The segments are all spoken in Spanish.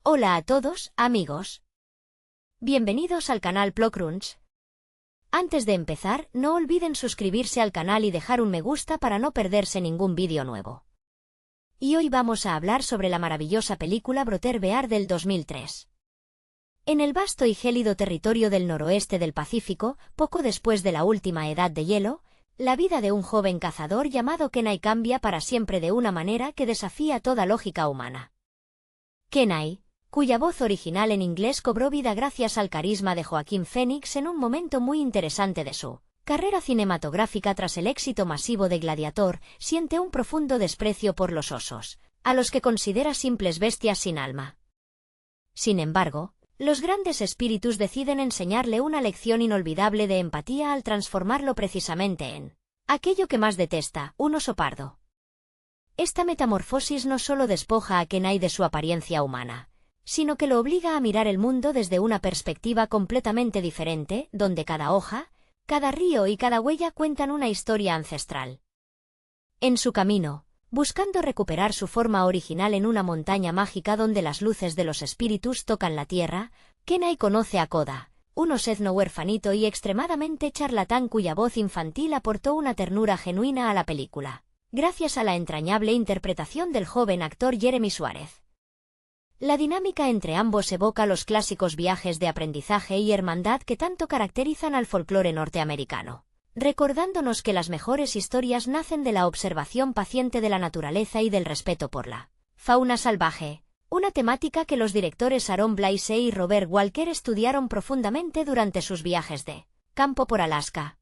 Hola a todos, amigos. Bienvenidos al canal Plocrunch. Antes de empezar, no olviden suscribirse al canal y dejar un me gusta para no perderse ningún vídeo nuevo. Y hoy vamos a hablar sobre la maravillosa película Brother Bear del 2003. En el vasto y gélido territorio del noroeste del Pacífico, poco después de la última edad de hielo, la vida de un joven cazador llamado Kenai cambia para siempre de una manera que desafía toda lógica humana. Kenai, cuya voz original en inglés cobró vida gracias al carisma de Joaquín Phoenix en un momento muy interesante de su carrera cinematográfica tras el éxito masivo de Gladiator, siente un profundo desprecio por los osos, a los que considera simples bestias sin alma. Sin embargo, los grandes espíritus deciden enseñarle una lección inolvidable de empatía al transformarlo precisamente en aquello que más detesta, un oso pardo. Esta metamorfosis no solo despoja a Kenai de su apariencia humana, sino que lo obliga a mirar el mundo desde una perspectiva completamente diferente, donde cada hoja, cada río y cada huella cuentan una historia ancestral. En su camino, buscando recuperar su forma original en una montaña mágica donde las luces de los espíritus tocan la tierra, Kenai conoce a Koda, un osezno huerfanito y extremadamente charlatán cuya voz infantil aportó una ternura genuina a la película, gracias a la entrañable interpretación del joven actor Jeremy Suárez. La dinámica entre ambos evoca los clásicos viajes de aprendizaje y hermandad que tanto caracterizan al folclore norteamericano, recordándonos que las mejores historias nacen de la observación paciente de la naturaleza y del respeto por la fauna salvaje, una temática que los directores Aaron Blaise y Robert Walker estudiaron profundamente durante sus viajes de campo por Alaska.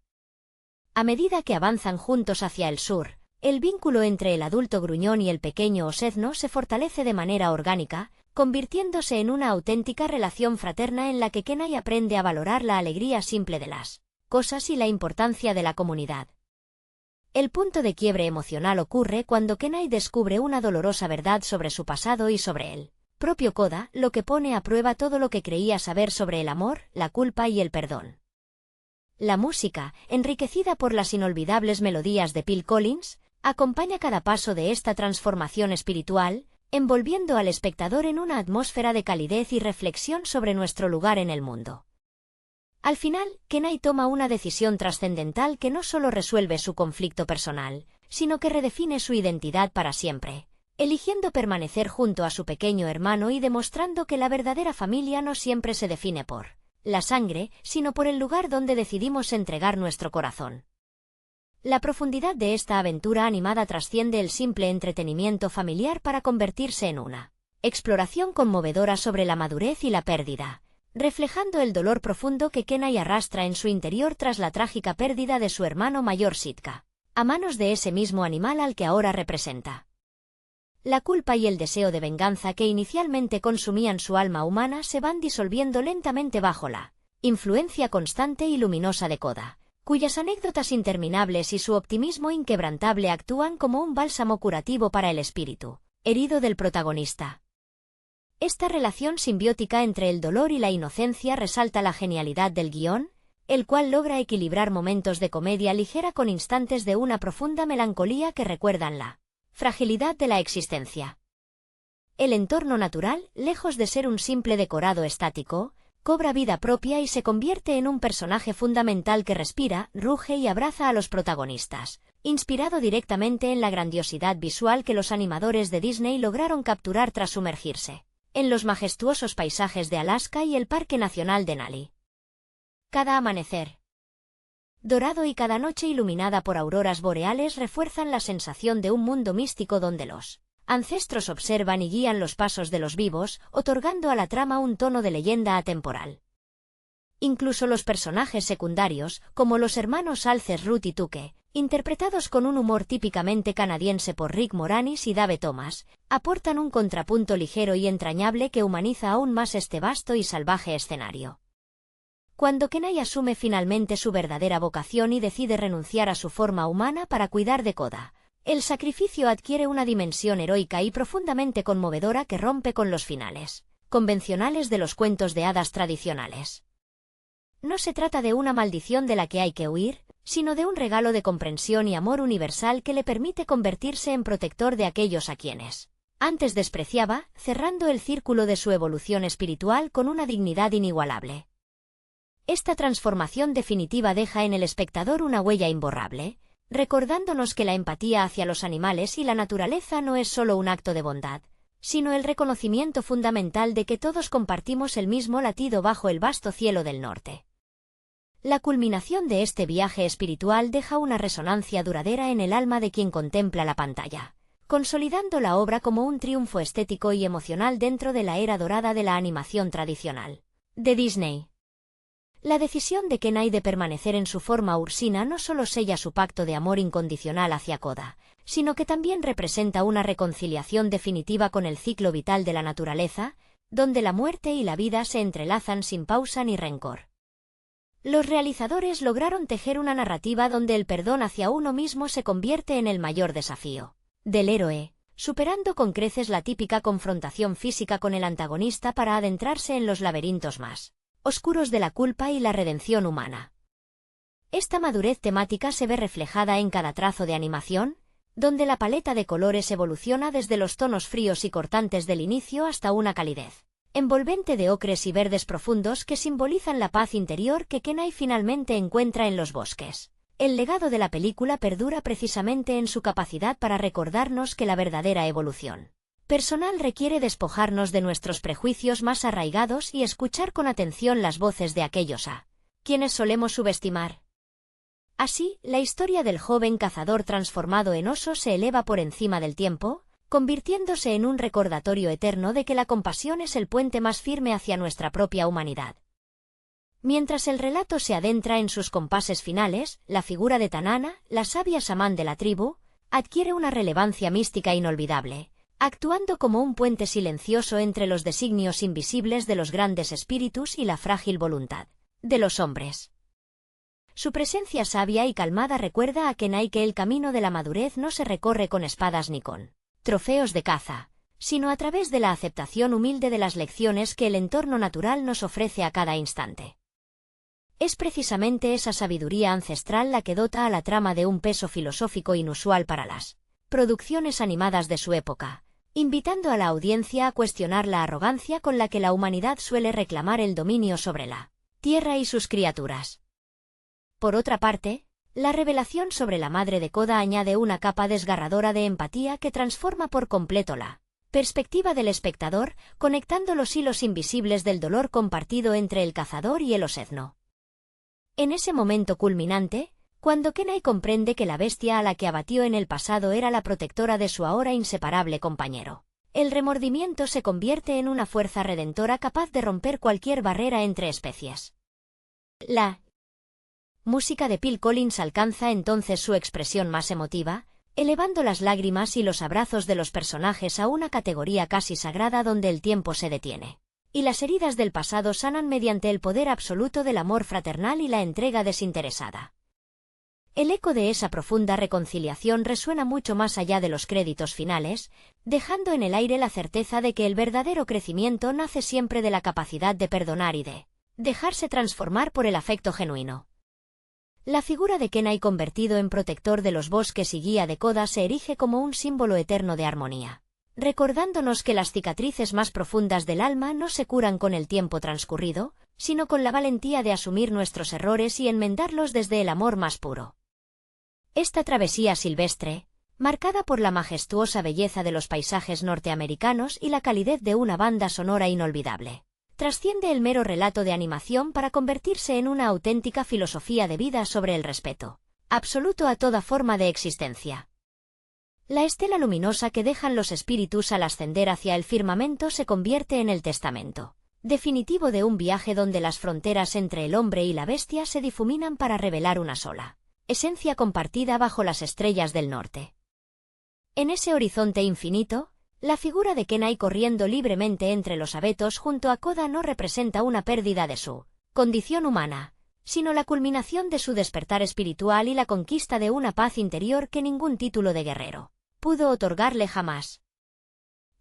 A medida que avanzan juntos hacia el sur, el vínculo entre el adulto gruñón y el pequeño osezno se fortalece de manera orgánica, convirtiéndose en una auténtica relación fraterna en la que Kenai aprende a valorar la alegría simple de las cosas y la importancia de la comunidad. El punto de quiebre emocional ocurre cuando Kenai descubre una dolorosa verdad sobre su pasado y sobre el propio Koda, lo que pone a prueba todo lo que creía saber sobre el amor, la culpa y el perdón. La música, enriquecida por las inolvidables melodías de Phil Collins, acompaña cada paso de esta transformación espiritual, envolviendo al espectador en una atmósfera de calidez y reflexión sobre nuestro lugar en el mundo. Al final, Kenai toma una decisión trascendental que no solo resuelve su conflicto personal, sino que redefine su identidad para siempre, eligiendo permanecer junto a su pequeño hermano y demostrando que la verdadera familia no siempre se define por la sangre, sino por el lugar donde decidimos entregar nuestro corazón. La profundidad de esta aventura animada trasciende el simple entretenimiento familiar para convertirse en una exploración conmovedora sobre la madurez y la pérdida, reflejando el dolor profundo que Kenai arrastra en su interior tras la trágica pérdida de su hermano mayor Sitka, a manos de ese mismo animal al que ahora representa. La culpa y el deseo de venganza que inicialmente consumían su alma humana se van disolviendo lentamente bajo la influencia constante y luminosa de Koda, cuyas anécdotas interminables y su optimismo inquebrantable actúan como un bálsamo curativo para el espíritu herido del protagonista. Esta relación simbiótica entre el dolor y la inocencia resalta la genialidad del guión, el cual logra equilibrar momentos de comedia ligera con instantes de una profunda melancolía que recuerdan la fragilidad de la existencia. El entorno natural, lejos de ser un simple decorado estático, cobra vida propia y se convierte en un personaje fundamental que respira, ruge y abraza a los protagonistas, inspirado directamente en la grandiosidad visual que los animadores de Disney lograron capturar tras sumergirse en los majestuosos paisajes de Alaska y el Parque Nacional Denali. Cada amanecer dorado y cada noche iluminada por auroras boreales refuerzan la sensación de un mundo místico donde los ancestros observan y guían los pasos de los vivos, otorgando a la trama un tono de leyenda atemporal. Incluso los personajes secundarios, como los hermanos Alces Ruth y Tuque, interpretados con un humor típicamente canadiense por Rick Moranis y Dave Thomas, aportan un contrapunto ligero y entrañable que humaniza aún más este vasto y salvaje escenario. Cuando Kenai asume finalmente su verdadera vocación y decide renunciar a su forma humana para cuidar de Koda, el sacrificio adquiere una dimensión heroica y profundamente conmovedora que rompe con los finales convencionales de los cuentos de hadas tradicionales. No se trata de una maldición de la que hay que huir, sino de un regalo de comprensión y amor universal que le permite convertirse en protector de aquellos a quienes Antes despreciaba, cerrando el círculo de su evolución espiritual con una dignidad inigualable. Esta transformación definitiva deja en el espectador una huella imborrable, recordándonos que la empatía hacia los animales y la naturaleza no es solo un acto de bondad, sino el reconocimiento fundamental de que todos compartimos el mismo latido bajo el vasto cielo del norte. La culminación de este viaje espiritual deja una resonancia duradera en el alma de quien contempla la pantalla, consolidando la obra como un triunfo estético y emocional dentro de la era dorada de la animación tradicional de Disney. La decisión de Kenai de permanecer en su forma ursina no solo sella su pacto de amor incondicional hacia Koda, sino que también representa una reconciliación definitiva con el ciclo vital de la naturaleza, donde la muerte y la vida se entrelazan sin pausa ni rencor. Los realizadores lograron tejer una narrativa donde el perdón hacia uno mismo se convierte en el mayor desafío del héroe, superando con creces la típica confrontación física con el antagonista para adentrarse en los laberintos más oscuros de la culpa y la redención humana. Esta madurez temática se ve reflejada en cada trazo de animación, donde la paleta de colores evoluciona desde los tonos fríos y cortantes del inicio hasta una calidez envolvente de ocres y verdes profundos que simbolizan la paz interior que Kenai finalmente encuentra en los bosques. El legado de la película perdura precisamente en su capacidad para recordarnos que la verdadera evolución personal requiere despojarnos de nuestros prejuicios más arraigados y escuchar con atención las voces de aquellos a quienes solemos subestimar. Así, la historia del joven cazador transformado en oso se eleva por encima del tiempo, convirtiéndose en un recordatorio eterno de que la compasión es el puente más firme hacia nuestra propia humanidad. Mientras el relato se adentra en sus compases finales, la figura de Tanana, la sabia samán de la tribu, adquiere una relevancia mística inolvidable, actuando como un puente silencioso entre los designios invisibles de los grandes espíritus y la frágil voluntad de los hombres. Su presencia sabia y calmada recuerda a Kenai que el camino de la madurez no se recorre con espadas ni con trofeos de caza, sino a través de la aceptación humilde de las lecciones que el entorno natural nos ofrece a cada instante. Es precisamente esa sabiduría ancestral la que dota a la trama de un peso filosófico inusual para las producciones animadas de su época, invitando a la audiencia a cuestionar la arrogancia con la que la humanidad suele reclamar el dominio sobre la tierra y sus criaturas. Por otra parte, la revelación sobre la madre de Koda añade una capa desgarradora de empatía que transforma por completo la perspectiva del espectador, conectando los hilos invisibles del dolor compartido entre el cazador y el osedno. En ese momento culminante, cuando Kenai comprende que la bestia a la que abatió en el pasado era la protectora de su ahora inseparable compañero, el remordimiento se convierte en una fuerza redentora capaz de romper cualquier barrera entre especies. La música de Phil Collins alcanza entonces su expresión más emotiva, elevando las lágrimas y los abrazos de los personajes a una categoría casi sagrada donde el tiempo se detiene, y las heridas del pasado sanan mediante el poder absoluto del amor fraternal y la entrega desinteresada. El eco de esa profunda reconciliación resuena mucho más allá de los créditos finales, dejando en el aire la certeza de que el verdadero crecimiento nace siempre de la capacidad de perdonar y de dejarse transformar por el afecto genuino. La figura de Kenai convertido en protector de los bosques y guía de Koda se erige como un símbolo eterno de armonía, recordándonos que las cicatrices más profundas del alma no se curan con el tiempo transcurrido, sino con la valentía de asumir nuestros errores y enmendarlos desde el amor más puro. Esta travesía silvestre, marcada por la majestuosa belleza de los paisajes norteamericanos y la calidez de una banda sonora inolvidable, trasciende el mero relato de animación para convertirse en una auténtica filosofía de vida sobre el respeto absoluto a toda forma de existencia. La estela luminosa que dejan los espíritus al ascender hacia el firmamento se convierte en el testamento definitivo de un viaje donde las fronteras entre el hombre y la bestia se difuminan para revelar una sola esencia compartida bajo las estrellas del norte. En ese horizonte infinito, la figura de Kenai corriendo libremente entre los abetos junto a Koda no representa una pérdida de su condición humana, sino la culminación de su despertar espiritual y la conquista de una paz interior que ningún título de guerrero pudo otorgarle jamás.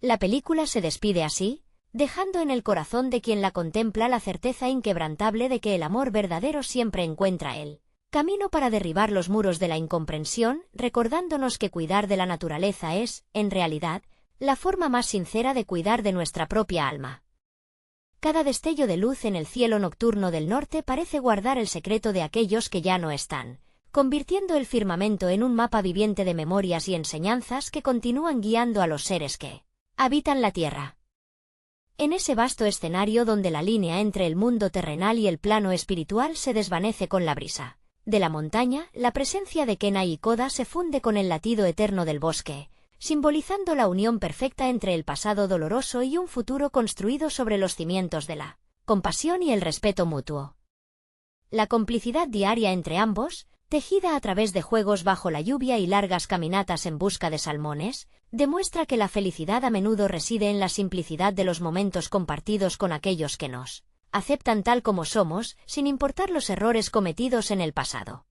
La película se despide así, dejando en el corazón de quien la contempla la certeza inquebrantable de que el amor verdadero siempre encuentra el camino para derribar los muros de la incomprensión, recordándonos que cuidar de la naturaleza es, en realidad, la forma más sincera de cuidar de nuestra propia alma. Cada destello de luz en el cielo nocturno del norte parece guardar el secreto de aquellos que ya no están, convirtiendo el firmamento en un mapa viviente de memorias y enseñanzas que continúan guiando a los seres que habitan la tierra. En ese vasto escenario donde la línea entre el mundo terrenal y el plano espiritual se desvanece con la brisa de la montaña, la presencia de Kenai y Koda se funde con el latido eterno del bosque, simbolizando la unión perfecta entre el pasado doloroso y un futuro construido sobre los cimientos de la compasión y el respeto mutuo. La complicidad diaria entre ambos, tejida a través de juegos bajo la lluvia y largas caminatas en busca de salmones, demuestra que la felicidad a menudo reside en la simplicidad de los momentos compartidos con aquellos que nos aceptan tal como somos, sin importar los errores cometidos en el pasado.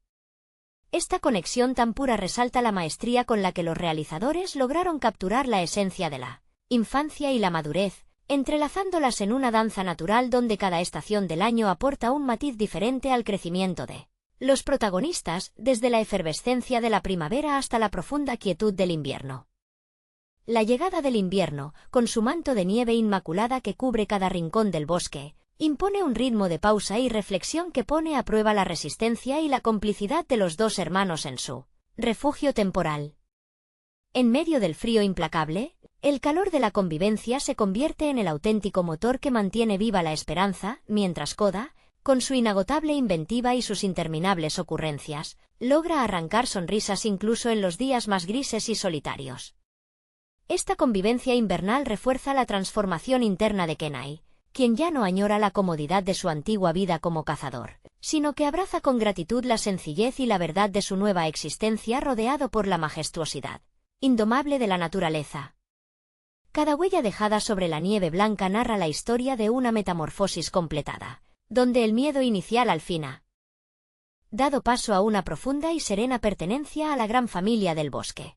Esta conexión tan pura resalta la maestría con la que los realizadores lograron capturar la esencia de la infancia y la madurez, entrelazándolas en una danza natural donde cada estación del año aporta un matiz diferente al crecimiento de los protagonistas, desde la efervescencia de la primavera hasta la profunda quietud del invierno. La llegada del invierno, con su manto de nieve inmaculada que cubre cada rincón del bosque, impone un ritmo de pausa y reflexión que pone a prueba la resistencia y la complicidad de los dos hermanos en su refugio temporal. En medio del frío implacable, el calor de la convivencia se convierte en el auténtico motor que mantiene viva la esperanza, mientras Koda, con su inagotable inventiva y sus interminables ocurrencias, logra arrancar sonrisas incluso en los días más grises y solitarios. Esta convivencia invernal refuerza la transformación interna de Kenai, quien ya no añora la comodidad de su antigua vida como cazador, sino que abraza con gratitud la sencillez y la verdad de su nueva existencia rodeado por la majestuosidad indomable de la naturaleza. Cada huella dejada sobre la nieve blanca narra la historia de una metamorfosis completada, donde el miedo inicial al fin ha dado paso a una profunda y serena pertenencia a la gran familia del bosque.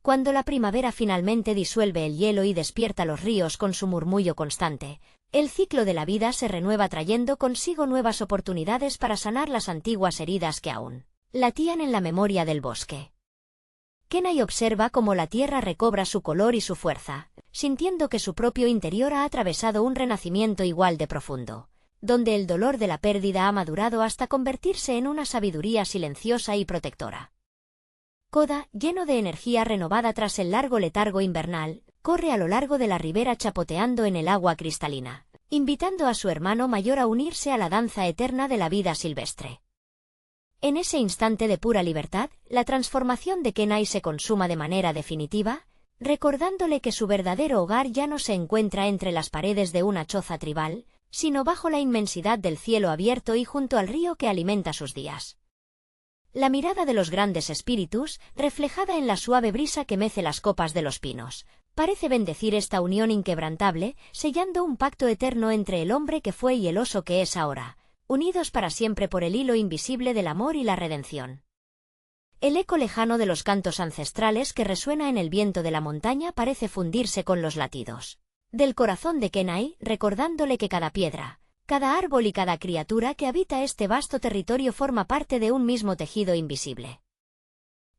Cuando la primavera finalmente disuelve el hielo y despierta los ríos con su murmullo constante, el ciclo de la vida se renueva trayendo consigo nuevas oportunidades para sanar las antiguas heridas que aún latían en la memoria del bosque. Kenai observa cómo la tierra recobra su color y su fuerza, sintiendo que su propio interior ha atravesado un renacimiento igual de profundo, donde el dolor de la pérdida ha madurado hasta convertirse en una sabiduría silenciosa y protectora. Koda, lleno de energía renovada tras el largo letargo invernal, corre a lo largo de la ribera chapoteando en el agua cristalina, invitando a su hermano mayor a unirse a la danza eterna de la vida silvestre. En ese instante de pura libertad, la transformación de Kenai se consuma de manera definitiva, recordándole que su verdadero hogar ya no se encuentra entre las paredes de una choza tribal, sino bajo la inmensidad del cielo abierto y junto al río que alimenta sus días. La mirada de los grandes espíritus, reflejada en la suave brisa que mece las copas de los pinos, parece bendecir esta unión inquebrantable, sellando un pacto eterno entre el hombre que fue y el oso que es ahora, unidos para siempre por el hilo invisible del amor y la redención. El eco lejano de los cantos ancestrales que resuena en el viento de la montaña parece fundirse con los latidos del corazón de Kenai, recordándole que cada piedra, cada árbol y cada criatura que habita este vasto territorio forma parte de un mismo tejido invisible.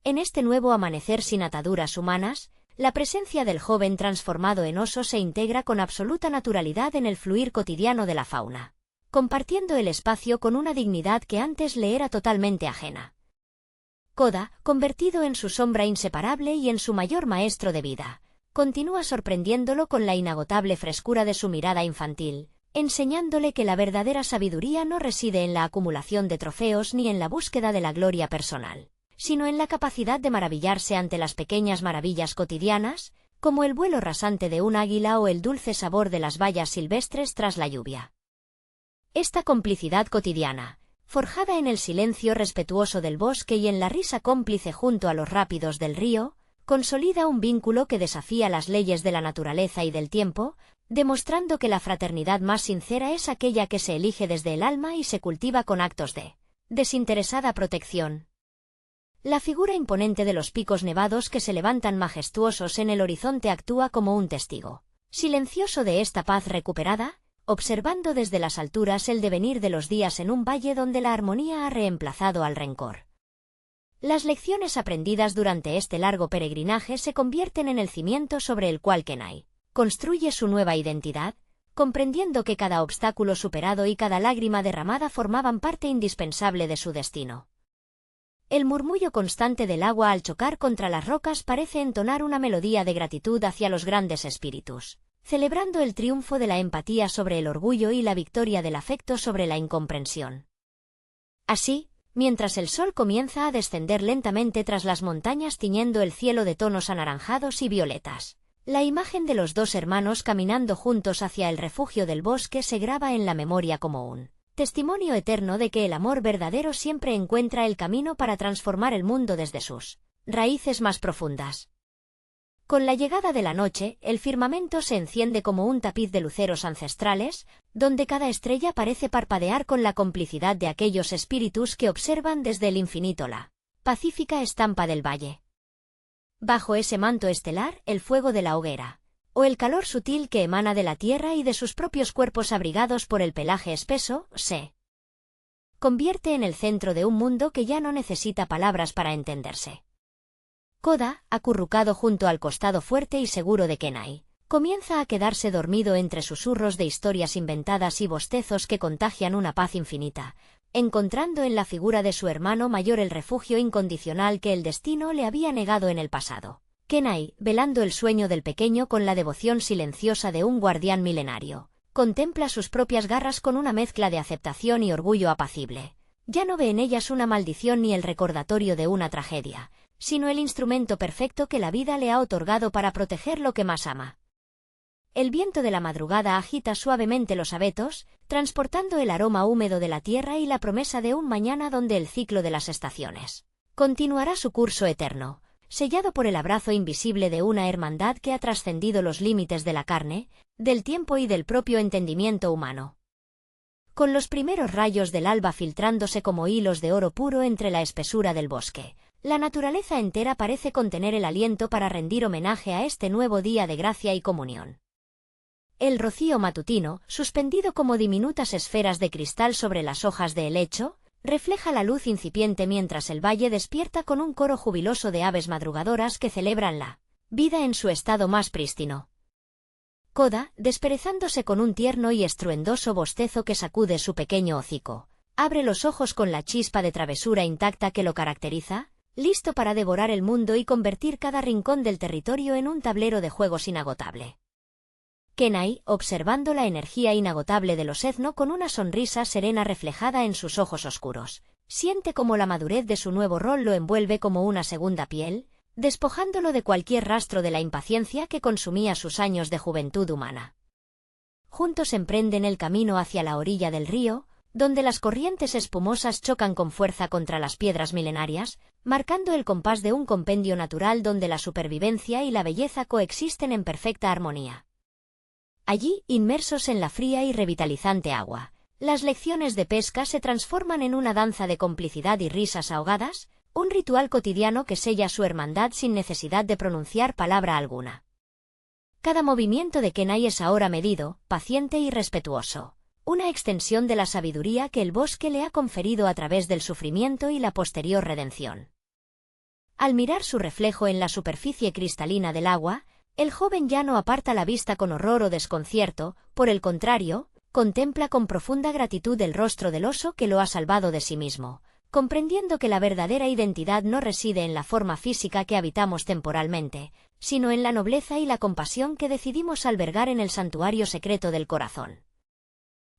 En este nuevo amanecer sin ataduras humanas, la presencia del joven transformado en oso se integra con absoluta naturalidad en el fluir cotidiano de la fauna, compartiendo el espacio con una dignidad que antes le era totalmente ajena. Koda, convertido en su sombra inseparable y en su mayor maestro de vida, continúa sorprendiéndolo con la inagotable frescura de su mirada infantil, enseñándole que la verdadera sabiduría no reside en la acumulación de trofeos ni en la búsqueda de la gloria personal, sino en la capacidad de maravillarse ante las pequeñas maravillas cotidianas, como el vuelo rasante de un águila o el dulce sabor de las bayas silvestres tras la lluvia. Esta complicidad cotidiana, forjada en el silencio respetuoso del bosque y en la risa cómplice junto a los rápidos del río, consolida un vínculo que desafía las leyes de la naturaleza y del tiempo, demostrando que la fraternidad más sincera es aquella que se elige desde el alma y se cultiva con actos de desinteresada protección. La figura imponente de los picos nevados que se levantan majestuosos en el horizonte actúa como un testigo silencioso de esta paz recuperada, observando desde las alturas el devenir de los días en un valle donde la armonía ha reemplazado al rencor. Las lecciones aprendidas durante este largo peregrinaje se convierten en el cimiento sobre el cual Kenai construye su nueva identidad, comprendiendo que cada obstáculo superado y cada lágrima derramada formaban parte indispensable de su destino. El murmullo constante del agua al chocar contra las rocas parece entonar una melodía de gratitud hacia los grandes espíritus, celebrando el triunfo de la empatía sobre el orgullo y la victoria del afecto sobre la incomprensión. Así, mientras el sol comienza a descender lentamente tras las montañas tiñendo el cielo de tonos anaranjados y violetas, la imagen de los dos hermanos caminando juntos hacia el refugio del bosque se graba en la memoria como un testimonio eterno de que el amor verdadero siempre encuentra el camino para transformar el mundo desde sus raíces más profundas. Con la llegada de la noche, el firmamento se enciende como un tapiz de luceros ancestrales, donde cada estrella parece parpadear con la complicidad de aquellos espíritus que observan desde el infinito la pacífica estampa del valle. Bajo ese manto estelar, el fuego de la hoguera, o el calor sutil que emana de la tierra y de sus propios cuerpos abrigados por el pelaje espeso, se convierte en el centro de un mundo que ya no necesita palabras para entenderse. Koda, acurrucado junto al costado fuerte y seguro de Kenai, comienza a quedarse dormido entre susurros de historias inventadas y bostezos que contagian una paz infinita, encontrando en la figura de su hermano mayor el refugio incondicional que el destino le había negado en el pasado. Kenai, velando el sueño del pequeño con la devoción silenciosa de un guardián milenario, contempla sus propias garras con una mezcla de aceptación y orgullo apacible. Ya no ve en ellas una maldición ni el recordatorio de una tragedia, sino el instrumento perfecto que la vida le ha otorgado para proteger lo que más ama. El viento de la madrugada agita suavemente los abetos, transportando el aroma húmedo de la tierra y la promesa de un mañana donde el ciclo de las estaciones continuará su curso eterno, sellado por el abrazo invisible de una hermandad que ha trascendido los límites de la carne, del tiempo y del propio entendimiento humano. Con los primeros rayos del alba filtrándose como hilos de oro puro entre la espesura del bosque, la naturaleza entera parece contener el aliento para rendir homenaje a este nuevo día de gracia y comunión. El rocío matutino, suspendido como diminutas esferas de cristal sobre las hojas de helecho, refleja la luz incipiente mientras el valle despierta con un coro jubiloso de aves madrugadoras que celebran la vida en su estado más prístino. Koda, desperezándose con un tierno y estruendoso bostezo que sacude su pequeño hocico, abre los ojos con la chispa de travesura intacta que lo caracteriza, listo para devorar el mundo y convertir cada rincón del territorio en un tablero de juegos inagotable. Kenai, observando la energía inagotable de los Ezno con una sonrisa serena reflejada en sus ojos oscuros, siente como la madurez de su nuevo rol lo envuelve como una segunda piel, despojándolo de cualquier rastro de la impaciencia que consumía sus años de juventud humana. Juntos emprenden el camino hacia la orilla del río, donde las corrientes espumosas chocan con fuerza contra las piedras milenarias, marcando el compás de un compendio natural donde la supervivencia y la belleza coexisten en perfecta armonía. Allí, inmersos en la fría y revitalizante agua, las lecciones de pesca se transforman en una danza de complicidad y risas ahogadas, un ritual cotidiano que sella su hermandad sin necesidad de pronunciar palabra alguna. Cada movimiento de Kenai es ahora medido, paciente y respetuoso, una extensión de la sabiduría que el bosque le ha conferido a través del sufrimiento y la posterior redención. Al mirar su reflejo en la superficie cristalina del agua, el joven ya no aparta la vista con horror o desconcierto, por el contrario, contempla con profunda gratitud el rostro del oso que lo ha salvado de sí mismo, comprendiendo que la verdadera identidad no reside en la forma física que habitamos temporalmente, sino en la nobleza y la compasión que decidimos albergar en el santuario secreto del corazón.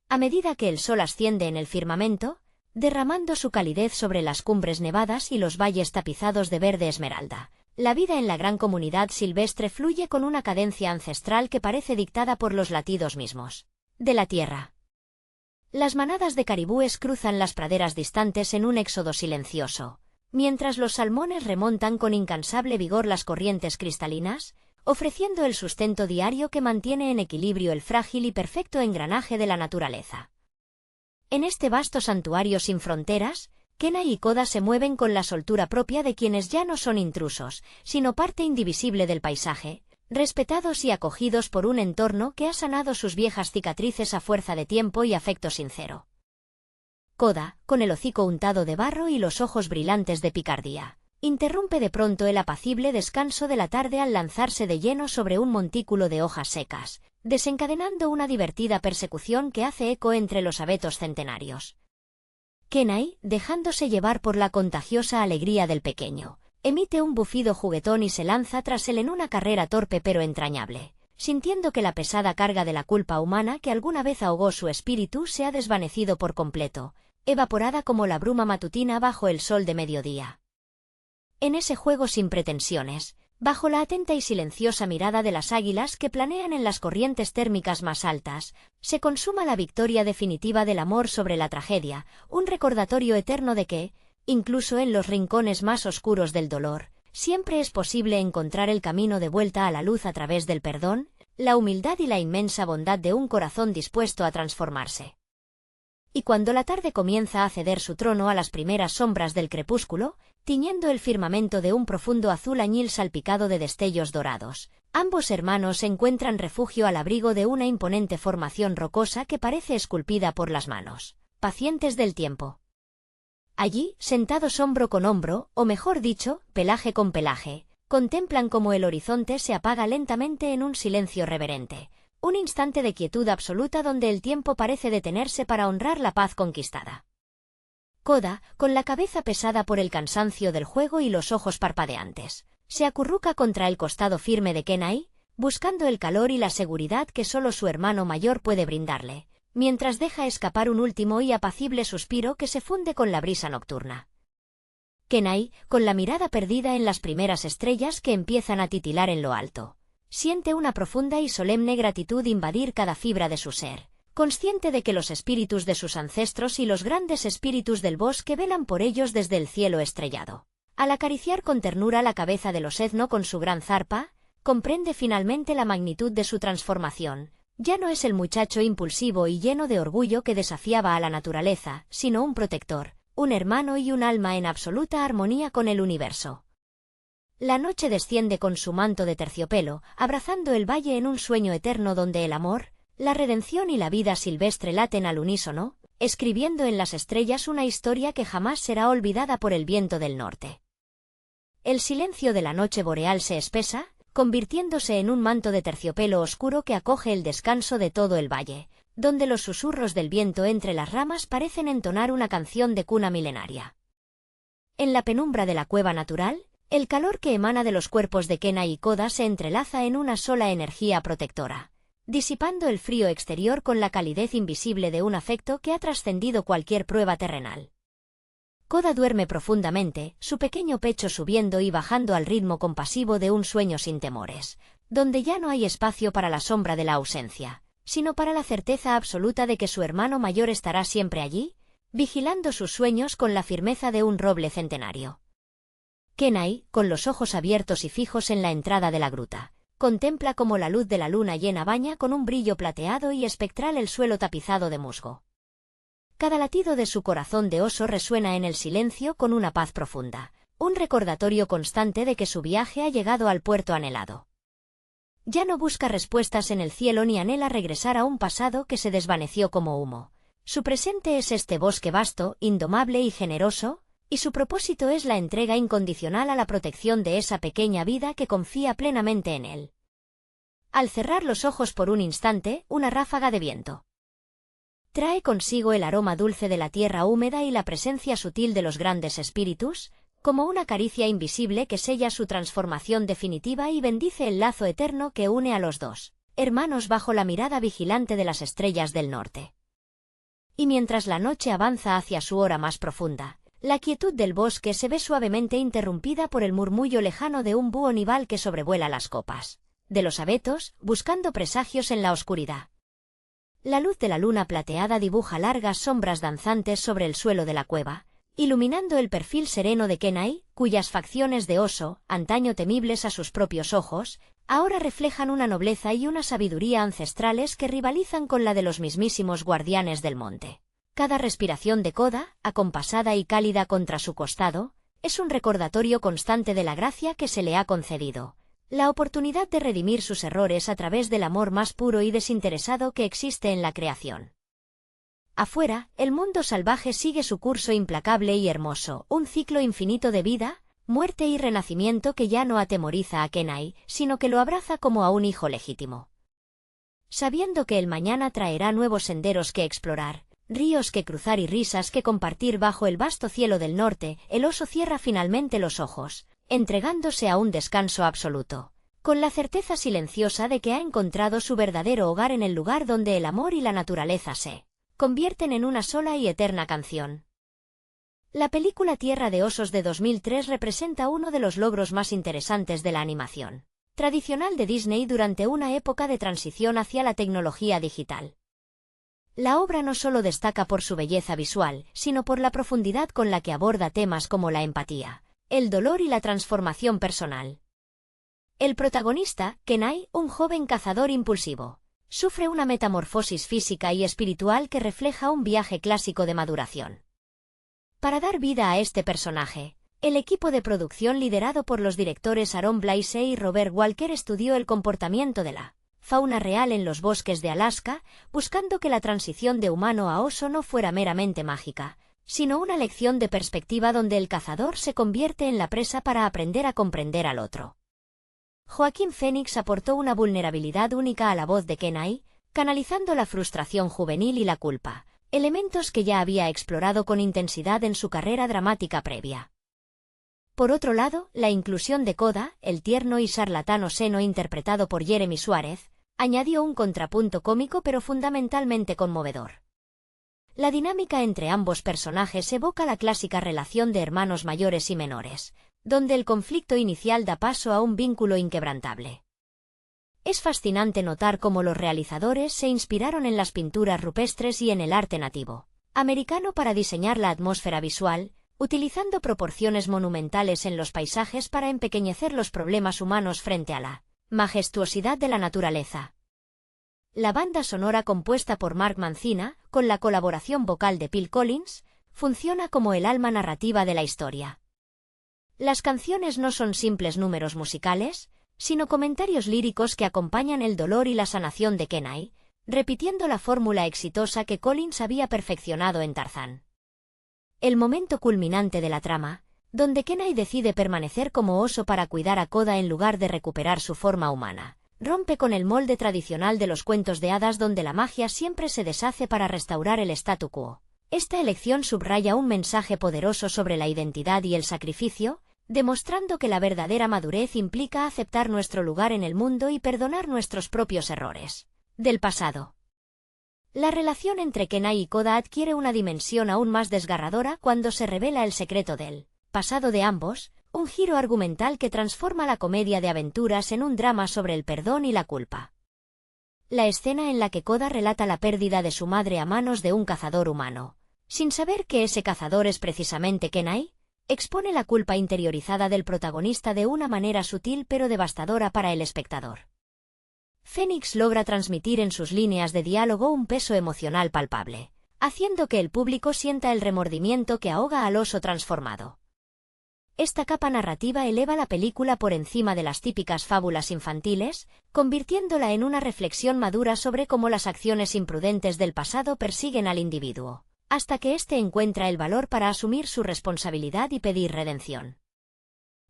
A medida que el sol asciende en el firmamento, derramando su calidez sobre las cumbres nevadas y los valles tapizados de verde esmeralda, la vida en la gran comunidad silvestre fluye con una cadencia ancestral que parece dictada por los latidos mismos de la tierra. Las manadas de caribúes cruzan las praderas distantes en un éxodo silencioso, mientras los salmones remontan con incansable vigor las corrientes cristalinas, ofreciendo el sustento diario que mantiene en equilibrio el frágil y perfecto engranaje de la naturaleza. En este vasto santuario sin fronteras, Kenai y Koda se mueven con la soltura propia de quienes ya no son intrusos, sino parte indivisible del paisaje, respetados y acogidos por un entorno que ha sanado sus viejas cicatrices a fuerza de tiempo y afecto sincero. Koda, con el hocico untado de barro y los ojos brillantes de picardía, Interrumpe de pronto el apacible descanso de la tarde al lanzarse de lleno sobre un montículo de hojas secas, desencadenando una divertida persecución que hace eco entre los abetos centenarios. Kenai, dejándose llevar por la contagiosa alegría del pequeño, emite un bufido juguetón y se lanza tras él en una carrera torpe pero entrañable, sintiendo que la pesada carga de la culpa humana que alguna vez ahogó su espíritu se ha desvanecido por completo, evaporada como la bruma matutina bajo el sol de mediodía. En ese juego sin pretensiones, bajo la atenta y silenciosa mirada de las águilas que planean en las corrientes térmicas más altas, se consuma la victoria definitiva del amor sobre la tragedia, un recordatorio eterno de que, incluso en los rincones más oscuros del dolor, siempre es posible encontrar el camino de vuelta a la luz a través del perdón, la humildad y la inmensa bondad de un corazón dispuesto a transformarse. Y cuando la tarde comienza a ceder su trono a las primeras sombras del crepúsculo, tiñendo el firmamento de un profundo azul añil salpicado de destellos dorados, ambos hermanos encuentran refugio al abrigo de una imponente formación rocosa que parece esculpida por las manos pacientes del tiempo. Allí, sentados hombro con hombro, o mejor dicho, pelaje con pelaje, contemplan cómo el horizonte se apaga lentamente en un silencio reverente, un instante de quietud absoluta donde el tiempo parece detenerse para honrar la paz conquistada. Koda, con la cabeza pesada por el cansancio del juego y los ojos parpadeantes, se acurruca contra el costado firme de Kenai, buscando el calor y la seguridad que solo su hermano mayor puede brindarle, mientras deja escapar un último y apacible suspiro que se funde con la brisa nocturna. Kenai, con la mirada perdida en las primeras estrellas que empiezan a titilar en lo alto, siente una profunda y solemne gratitud invadir cada fibra de su ser, consciente de que los espíritus de sus ancestros y los grandes espíritus del bosque velan por ellos desde el cielo estrellado. Al acariciar con ternura la cabeza del osezno con su gran zarpa, comprende finalmente la magnitud de su transformación. Ya no es el muchacho impulsivo y lleno de orgullo que desafiaba a la naturaleza, sino un protector, un hermano y un alma en absoluta armonía con el universo. La noche desciende con su manto de terciopelo, abrazando el valle en un sueño eterno donde el amor, la redención y la vida silvestre laten al unísono, escribiendo en las estrellas una historia que jamás será olvidada por el viento del norte. El silencio de la noche boreal se espesa, convirtiéndose en un manto de terciopelo oscuro que acoge el descanso de todo el valle, donde los susurros del viento entre las ramas parecen entonar una canción de cuna milenaria. En la penumbra de la cueva natural, el calor que emana de los cuerpos de Kenai y Koda se entrelaza en una sola energía protectora, disipando el frío exterior con la calidez invisible de un afecto que ha trascendido cualquier prueba terrenal. Koda duerme profundamente, su pequeño pecho subiendo y bajando al ritmo compasivo de un sueño sin temores, donde ya no hay espacio para la sombra de la ausencia, sino para la certeza absoluta de que su hermano mayor estará siempre allí, vigilando sus sueños con la firmeza de un roble centenario. Kenai, con los ojos abiertos y fijos en la entrada de la gruta, contempla cómo la luz de la luna llena baña con un brillo plateado y espectral el suelo tapizado de musgo. Cada latido de su corazón de oso resuena en el silencio con una paz profunda, un recordatorio constante de que su viaje ha llegado al puerto anhelado. Ya no busca respuestas en el cielo ni anhela regresar a un pasado que se desvaneció como humo. Su presente es este bosque vasto, indomable y generoso, y su propósito es la entrega incondicional a la protección de esa pequeña vida que confía plenamente en él. Al cerrar los ojos por un instante, una ráfaga de viento trae consigo el aroma dulce de la tierra húmeda y la presencia sutil de los grandes espíritus, como una caricia invisible que sella su transformación definitiva y bendice el lazo eterno que une a los dos hermanos bajo la mirada vigilante de las estrellas del norte. Y mientras la noche avanza hacia su hora más profunda, la quietud del bosque se ve suavemente interrumpida por el murmullo lejano de un búho nival que sobrevuela las copas de los abetos, buscando presagios en la oscuridad. La luz de la luna plateada dibuja largas sombras danzantes sobre el suelo de la cueva, iluminando el perfil sereno de Kenai, cuyas facciones de oso, antaño temibles a sus propios ojos, ahora reflejan una nobleza y una sabiduría ancestrales que rivalizan con la de los mismísimos guardianes del monte. Cada respiración de Koda, acompasada y cálida contra su costado, es un recordatorio constante de la gracia que se le ha concedido, la oportunidad de redimir sus errores a través del amor más puro y desinteresado que existe en la creación. Afuera, el mundo salvaje sigue su curso implacable y hermoso, un ciclo infinito de vida, muerte y renacimiento que ya no atemoriza a Kenai, sino que lo abraza como a un hijo legítimo. Sabiendo que el mañana traerá nuevos senderos que explorar, ríos que cruzar y risas que compartir bajo el vasto cielo del norte, el oso cierra finalmente los ojos, entregándose a un descanso absoluto, con la certeza silenciosa de que ha encontrado su verdadero hogar en el lugar donde el amor y la naturaleza se convierten en una sola y eterna canción. La película Tierra de Osos de 2003 representa uno de los logros más interesantes de la animación tradicional de Disney durante una época de transición hacia la tecnología digital. La obra no solo destaca por su belleza visual, sino por la profundidad con la que aborda temas como la empatía, el dolor y la transformación personal. El protagonista, Kenai, un joven cazador impulsivo, sufre una metamorfosis física y espiritual que refleja un viaje clásico de maduración. Para dar vida a este personaje, el equipo de producción liderado por los directores Aaron Blaise y Robert Walker estudió el comportamiento de la fauna real en los bosques de Alaska, buscando que la transición de humano a oso no fuera meramente mágica, sino una lección de perspectiva donde el cazador se convierte en la presa para aprender a comprender al otro. Joaquín Phoenix aportó una vulnerabilidad única a la voz de Kenai, canalizando la frustración juvenil y la culpa, elementos que ya había explorado con intensidad en su carrera dramática previa. Por otro lado, la inclusión de Koda, el tierno y charlatano seno interpretado por Jeremy Suárez, añadió un contrapunto cómico pero fundamentalmente conmovedor. La dinámica entre ambos personajes evoca la clásica relación de hermanos mayores y menores, donde el conflicto inicial da paso a un vínculo inquebrantable. Es fascinante notar cómo los realizadores se inspiraron en las pinturas rupestres y en el arte nativo americano para diseñar la atmósfera visual, utilizando proporciones monumentales en los paisajes para empequeñecer los problemas humanos frente a la majestuosidad de la naturaleza. La banda sonora compuesta por Mark Mancina, con la colaboración vocal de Phil Collins, funciona como el alma narrativa de la historia. Las canciones no son simples números musicales, sino comentarios líricos que acompañan el dolor y la sanación de Kenai, repitiendo la fórmula exitosa que Collins había perfeccionado en Tarzán. El momento culminante de la trama, donde Kenai decide permanecer como oso para cuidar a Koda en lugar de recuperar su forma humana, rompe con el molde tradicional de los cuentos de hadas donde la magia siempre se deshace para restaurar el statu quo. Esta elección subraya un mensaje poderoso sobre la identidad y el sacrificio, demostrando que la verdadera madurez implica aceptar nuestro lugar en el mundo y perdonar nuestros propios errores del pasado. La relación entre Kenai y Koda adquiere una dimensión aún más desgarradora cuando se revela el secreto del pasado de ambos, un giro argumental que transforma la comedia de aventuras en un drama sobre el perdón y la culpa. La escena en la que Koda relata la pérdida de su madre a manos de un cazador humano, sin saber que ese cazador es precisamente Kenai, expone la culpa interiorizada del protagonista de una manera sutil pero devastadora para el espectador. Phoenix logra transmitir en sus líneas de diálogo un peso emocional palpable, haciendo que el público sienta el remordimiento que ahoga al oso transformado. Esta capa narrativa eleva la película por encima de las típicas fábulas infantiles, convirtiéndola en una reflexión madura sobre cómo las acciones imprudentes del pasado persiguen al individuo, hasta que éste encuentra el valor para asumir su responsabilidad y pedir redención.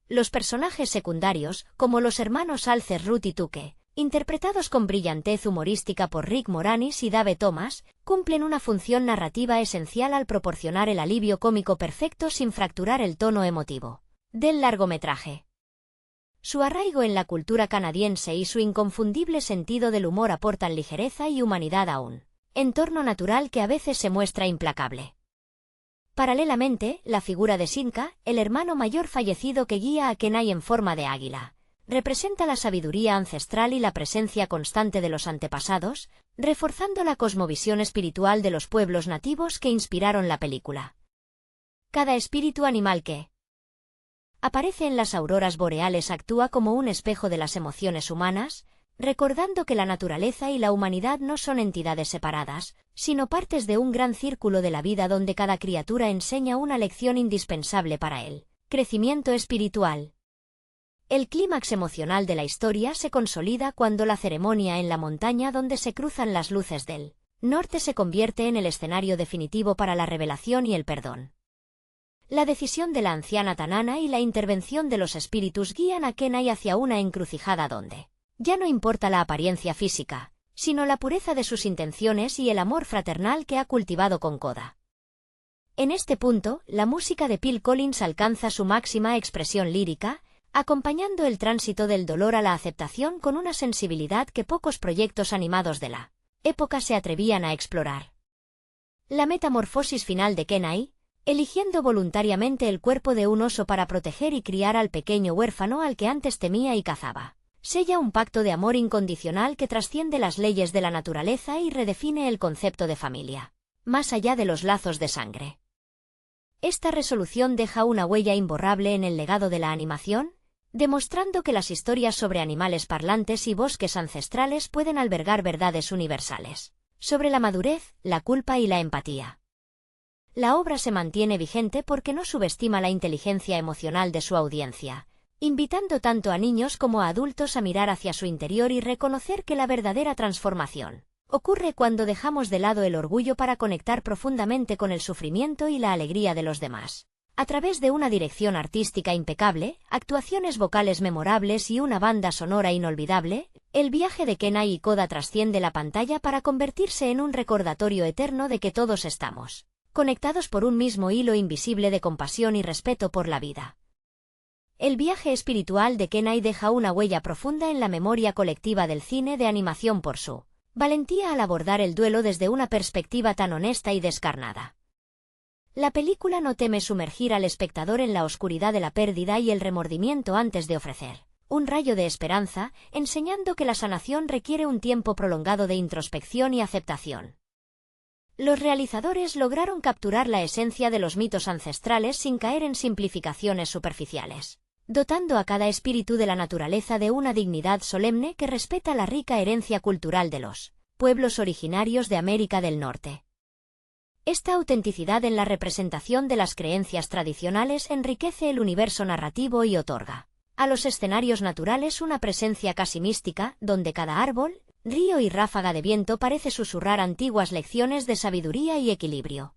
Los personajes secundarios, como los hermanos Alcer Ruth y Tuque, interpretados con brillantez humorística por Rick Moranis y Dave Thomas, cumplen una función narrativa esencial al proporcionar el alivio cómico perfecto sin fracturar el tono emotivo del largometraje. Su arraigo en la cultura canadiense y su inconfundible sentido del humor aportan ligereza y humanidad a un entorno natural que a veces se muestra implacable. Paralelamente, la figura de Sinka, el hermano mayor fallecido que guía a Kenai en forma de águila, representa la sabiduría ancestral y la presencia constante de los antepasados, reforzando la cosmovisión espiritual de los pueblos nativos que inspiraron la película. Cada espíritu animal que aparece en las auroras boreales actúa como un espejo de las emociones humanas, recordando que la naturaleza y la humanidad no son entidades separadas, sino partes de un gran círculo de la vida donde cada criatura enseña una lección indispensable para el crecimiento espiritual. El clímax emocional de la historia se consolida cuando la ceremonia en la montaña donde se cruzan las luces del norte se convierte en el escenario definitivo para la revelación y el perdón. La decisión de la anciana Tanana y la intervención de los espíritus guían a Kenai hacia una encrucijada donde ya no importa la apariencia física, sino la pureza de sus intenciones y el amor fraternal que ha cultivado con Koda. En este punto, la música de Phil Collins alcanza su máxima expresión lírica, acompañando el tránsito del dolor a la aceptación con una sensibilidad que pocos proyectos animados de la época se atrevían a explorar. La metamorfosis final de Kenai, eligiendo voluntariamente el cuerpo de un oso para proteger y criar al pequeño huérfano al que antes temía y cazaba, sella un pacto de amor incondicional que trasciende las leyes de la naturaleza y redefine el concepto de familia, más allá de los lazos de sangre. Esta resolución deja una huella imborrable en el legado de la animación, demostrando que las historias sobre animales parlantes y bosques ancestrales pueden albergar verdades universales sobre la madurez, la culpa y la empatía. La obra se mantiene vigente porque no subestima la inteligencia emocional de su audiencia, invitando tanto a niños como a adultos a mirar hacia su interior y reconocer que la verdadera transformación ocurre cuando dejamos de lado el orgullo para conectar profundamente con el sufrimiento y la alegría de los demás. A través de una dirección artística impecable, actuaciones vocales memorables y una banda sonora inolvidable, el viaje de Kenai y Koda trasciende la pantalla para convertirse en un recordatorio eterno de que todos estamos conectados por un mismo hilo invisible de compasión y respeto por la vida. El viaje espiritual de Kenai deja una huella profunda en la memoria colectiva del cine de animación por su valentía al abordar el duelo desde una perspectiva tan honesta y descarnada. La película no teme sumergir al espectador en la oscuridad de la pérdida y el remordimiento antes de ofrecer un rayo de esperanza, enseñando que la sanación requiere un tiempo prolongado de introspección y aceptación. Los realizadores lograron capturar la esencia de los mitos ancestrales sin caer en simplificaciones superficiales, dotando a cada espíritu de la naturaleza de una dignidad solemne que respeta la rica herencia cultural de los pueblos originarios de América del Norte. Esta autenticidad en la representación de las creencias tradicionales enriquece el universo narrativo y otorga a los escenarios naturales una presencia casi mística, donde cada árbol, río y ráfaga de viento parece susurrar antiguas lecciones de sabiduría y equilibrio.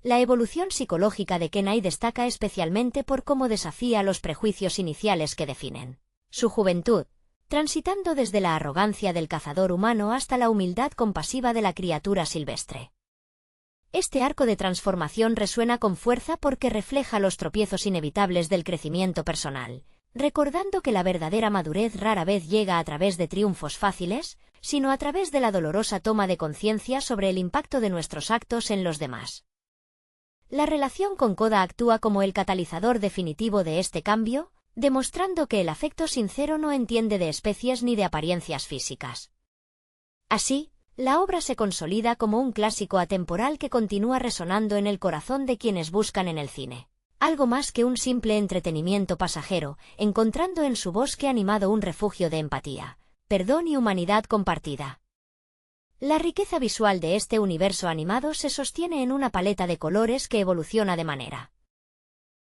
La evolución psicológica de Kenai destaca especialmente por cómo desafía los prejuicios iniciales que definen su juventud, transitando desde la arrogancia del cazador humano hasta la humildad compasiva de la criatura silvestre. Este arco de transformación resuena con fuerza porque refleja los tropiezos inevitables del crecimiento personal, recordando que la verdadera madurez rara vez llega a través de triunfos fáciles, sino a través de la dolorosa toma de conciencia sobre el impacto de nuestros actos en los demás. La relación con Koda actúa como el catalizador definitivo de este cambio, demostrando que el afecto sincero no entiende de especies ni de apariencias físicas. Así, la obra se consolida como un clásico atemporal que continúa resonando en el corazón de quienes buscan en el cine algo más que un simple entretenimiento pasajero, encontrando en su bosque animado un refugio de empatía, perdón y humanidad compartida. La riqueza visual de este universo animado se sostiene en una paleta de colores que evoluciona de manera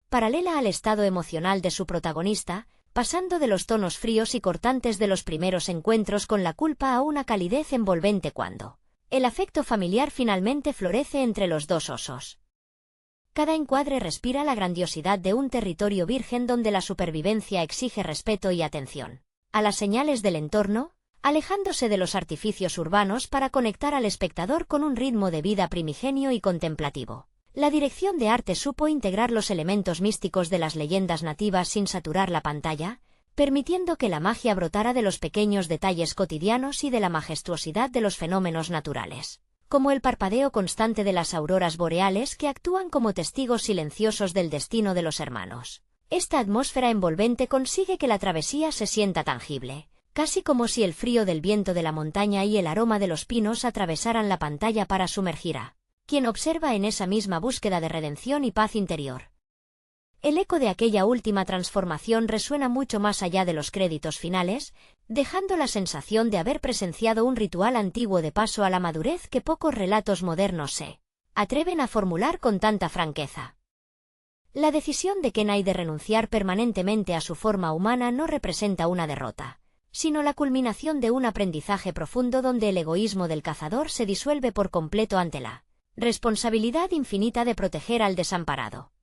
paralela al estado emocional de su protagonista, pasando de los tonos fríos y cortantes de los primeros encuentros con la culpa a una calidez envolvente cuando el afecto familiar finalmente florece entre los dos osos. Cada encuadre respira la grandiosidad de un territorio virgen donde la supervivencia exige respeto y atención a las señales del entorno, alejándose de los artificios urbanos para conectar al espectador con un ritmo de vida primigenio y contemplativo. La dirección de arte supo integrar los elementos místicos de las leyendas nativas sin saturar la pantalla, permitiendo que la magia brotara de los pequeños detalles cotidianos y de la majestuosidad de los fenómenos naturales, como el parpadeo constante de las auroras boreales que actúan como testigos silenciosos del destino de los hermanos. Esta atmósfera envolvente consigue que la travesía se sienta tangible, casi como si el frío del viento de la montaña y el aroma de los pinos atravesaran la pantalla para sumergir a quien observa en esa misma búsqueda de redención y paz interior. El eco de aquella última transformación resuena mucho más allá de los créditos finales, dejando la sensación de haber presenciado un ritual antiguo de paso a la madurez que pocos relatos modernos se atreven a formular con tanta franqueza. La decisión de Kenai de renunciar permanentemente a su forma humana no representa una derrota, sino la culminación de un aprendizaje profundo donde el egoísmo del cazador se disuelve por completo ante la responsabilidad infinita de proteger al desamparado.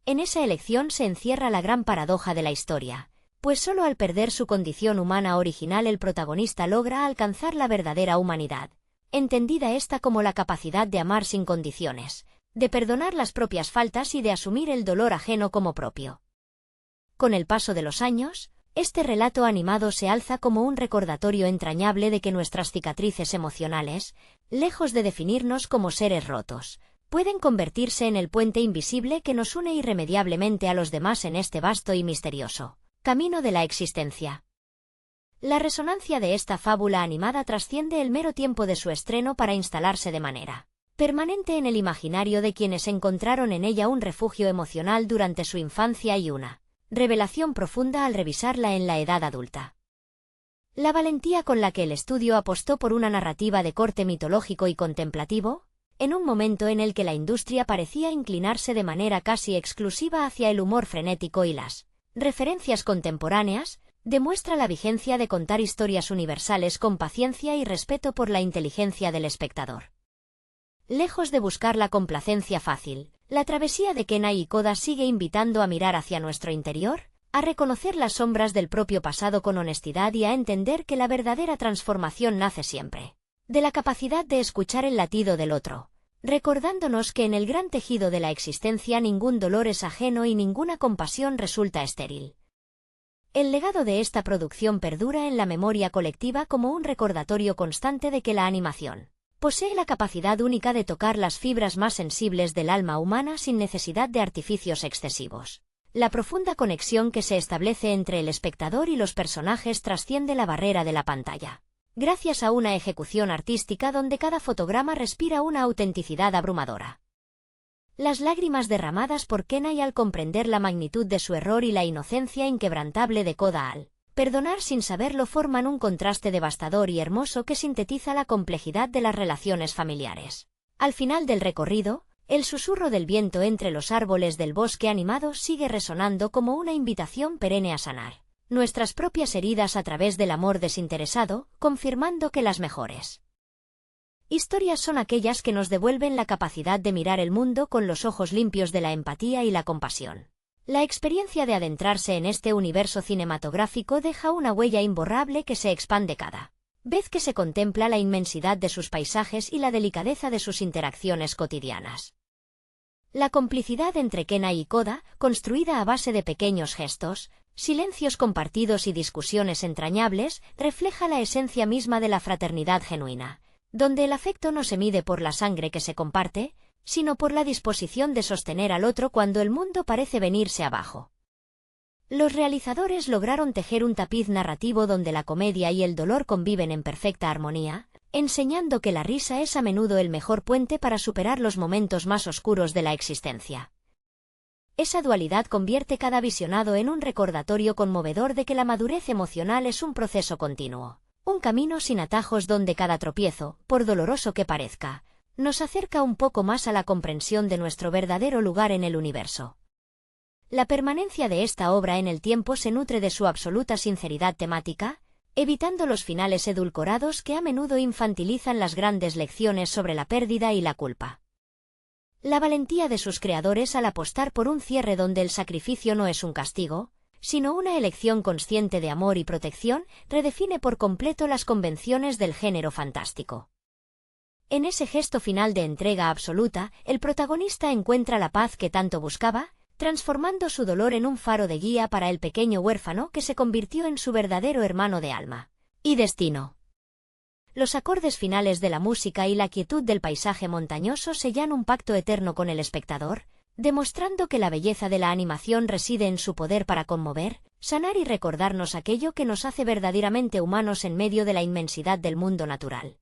En esa elección se encierra la gran paradoja de la historia, pues solo al perder su condición humana original el protagonista logra alcanzar la verdadera humanidad, entendida esta como la capacidad de amar sin condiciones, de perdonar las propias faltas y de asumir el dolor ajeno como propio. Con el paso de los años, este relato animado se alza como un recordatorio entrañable de que nuestras cicatrices emocionales, lejos de definirnos como seres rotos, pueden convertirse en el puente invisible que nos une irremediablemente a los demás en este vasto y misterioso camino de la existencia. La resonancia de esta fábula animada trasciende el mero tiempo de su estreno para instalarse de manera permanente en el imaginario de quienes encontraron en ella un refugio emocional durante su infancia y una revelación profunda al revisarla en la edad adulta. La valentía con la que el estudio apostó por una narrativa de corte mitológico y contemplativo, en un momento en el que la industria parecía inclinarse de manera casi exclusiva hacia el humor frenético y las referencias contemporáneas, demuestra la vigencia de contar historias universales con paciencia y respeto por la inteligencia del espectador. Lejos de buscar la complacencia fácil, la travesía de Kenai y Koda sigue invitando a mirar hacia nuestro interior, a reconocer las sombras del propio pasado con honestidad y a entender que la verdadera transformación nace siempre de la capacidad de escuchar el latido del otro, recordándonos que en el gran tejido de la existencia ningún dolor es ajeno y ninguna compasión resulta estéril. El legado de esta producción perdura en la memoria colectiva como un recordatorio constante de que la animación posee la capacidad única de tocar las fibras más sensibles del alma humana sin necesidad de artificios excesivos. La profunda conexión que se establece entre el espectador y los personajes trasciende la barrera de la pantalla, gracias a una ejecución artística donde cada fotograma respira una autenticidad abrumadora. Las lágrimas derramadas por Kenai al comprender la magnitud de su error y la inocencia inquebrantable de Koda al perdonar sin saberlo forman un contraste devastador y hermoso que sintetiza la complejidad de las relaciones familiares. Al final del recorrido, el susurro del viento entre los árboles del bosque animado sigue resonando como una invitación perenne a sanar nuestras propias heridas a través del amor desinteresado, confirmando que las mejores historias son aquellas que nos devuelven la capacidad de mirar el mundo con los ojos limpios de la empatía y la compasión. La experiencia de adentrarse en este universo cinematográfico deja una huella imborrable que se expande cada vez que se contempla la inmensidad de sus paisajes y la delicadeza de sus interacciones cotidianas. La complicidad entre Kenai y Koda, construida a base de pequeños gestos, silencios compartidos y discusiones entrañables, refleja la esencia misma de la fraternidad genuina, donde el afecto no se mide por la sangre que se comparte, sino por la disposición de sostener al otro cuando el mundo parece venirse abajo. Los realizadores lograron tejer un tapiz narrativo donde la comedia y el dolor conviven en perfecta armonía, enseñando que la risa es a menudo el mejor puente para superar los momentos más oscuros de la existencia. Esa dualidad convierte cada visionado en un recordatorio conmovedor de que la madurez emocional es un proceso continuo, un camino sin atajos donde cada tropiezo, por doloroso que parezca, nos acerca un poco más a la comprensión de nuestro verdadero lugar en el universo. La permanencia de esta obra en el tiempo se nutre de su absoluta sinceridad temática, evitando los finales edulcorados que a menudo infantilizan las grandes lecciones sobre la pérdida y la culpa. La valentía de sus creadores al apostar por un cierre donde el sacrificio no es un castigo, sino una elección consciente de amor y protección, redefine por completo las convenciones del género fantástico. En ese gesto final de entrega absoluta, el protagonista encuentra la paz que tanto buscaba, transformando su dolor en un faro de guía para el pequeño huérfano que se convirtió en su verdadero hermano de alma y destino. Los acordes finales de la música y la quietud del paisaje montañoso sellan un pacto eterno con el espectador, demostrando que la belleza de la animación reside en su poder para conmover, sanar y recordarnos aquello que nos hace verdaderamente humanos en medio de la inmensidad del mundo natural.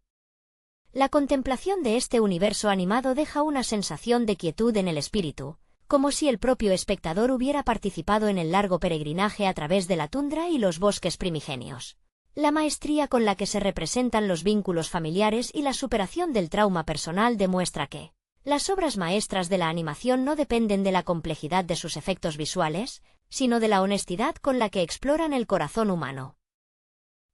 La contemplación de este universo animado deja una sensación de quietud en el espíritu, como si el propio espectador hubiera participado en el largo peregrinaje a través de la tundra y los bosques primigenios. La maestría con la que se representan los vínculos familiares y la superación del trauma personal demuestra que las obras maestras de la animación no dependen de la complejidad de sus efectos visuales, sino de la honestidad con la que exploran el corazón humano.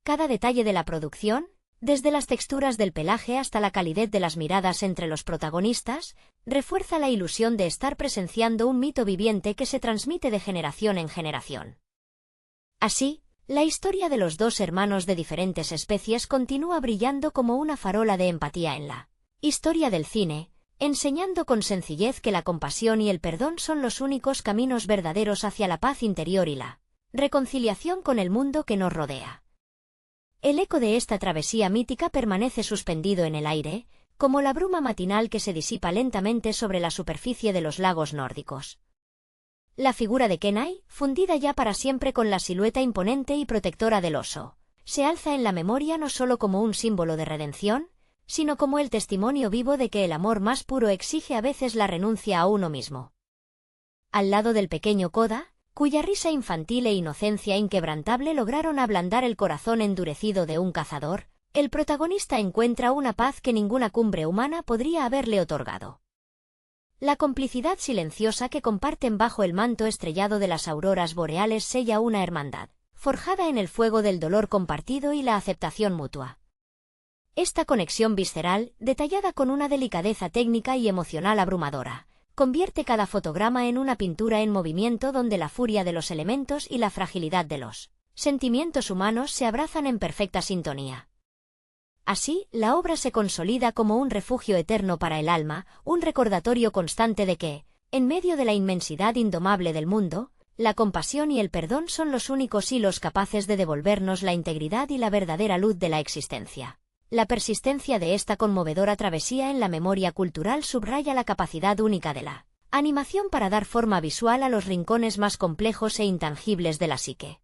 Cada detalle de la producción, Desde las texturas del pelaje hasta la calidez de las miradas entre los protagonistas, refuerza la ilusión de estar presenciando un mito viviente que se transmite de generación en generación. Así, la historia de los dos hermanos de diferentes especies continúa brillando como una farola de empatía en la historia del cine, enseñando con sencillez que la compasión y el perdón son los únicos caminos verdaderos hacia la paz interior y la reconciliación con el mundo que nos rodea. El eco de esta travesía mítica permanece suspendido en el aire, como la bruma matinal que se disipa lentamente sobre la superficie de los lagos nórdicos. La figura de Kenai, fundida ya para siempre con la silueta imponente y protectora del oso, se alza en la memoria no solo como un símbolo de redención, sino como el testimonio vivo de que el amor más puro exige a veces la renuncia a uno mismo. Al lado del pequeño Koda, cuya risa infantil e inocencia inquebrantable lograron ablandar el corazón endurecido de un cazador, el protagonista encuentra una paz que ninguna cumbre humana podría haberle otorgado. La complicidad silenciosa que comparten bajo el manto estrellado de las auroras boreales sella una hermandad, forjada en el fuego del dolor compartido y la aceptación mutua. Esta conexión visceral, detallada con una delicadeza técnica y emocional abrumadora, convierte cada fotograma en una pintura en movimiento donde la furia de los elementos y la fragilidad de los sentimientos humanos se abrazan en perfecta sintonía. Así, la obra se consolida como un refugio eterno para el alma, un recordatorio constante de que, en medio de la inmensidad indomable del mundo, la compasión y el perdón son los únicos hilos capaces de devolvernos la integridad y la verdadera luz de la existencia. La persistencia de esta conmovedora travesía en la memoria cultural subraya la capacidad única de la animación para dar forma visual a los rincones más complejos e intangibles de la psique.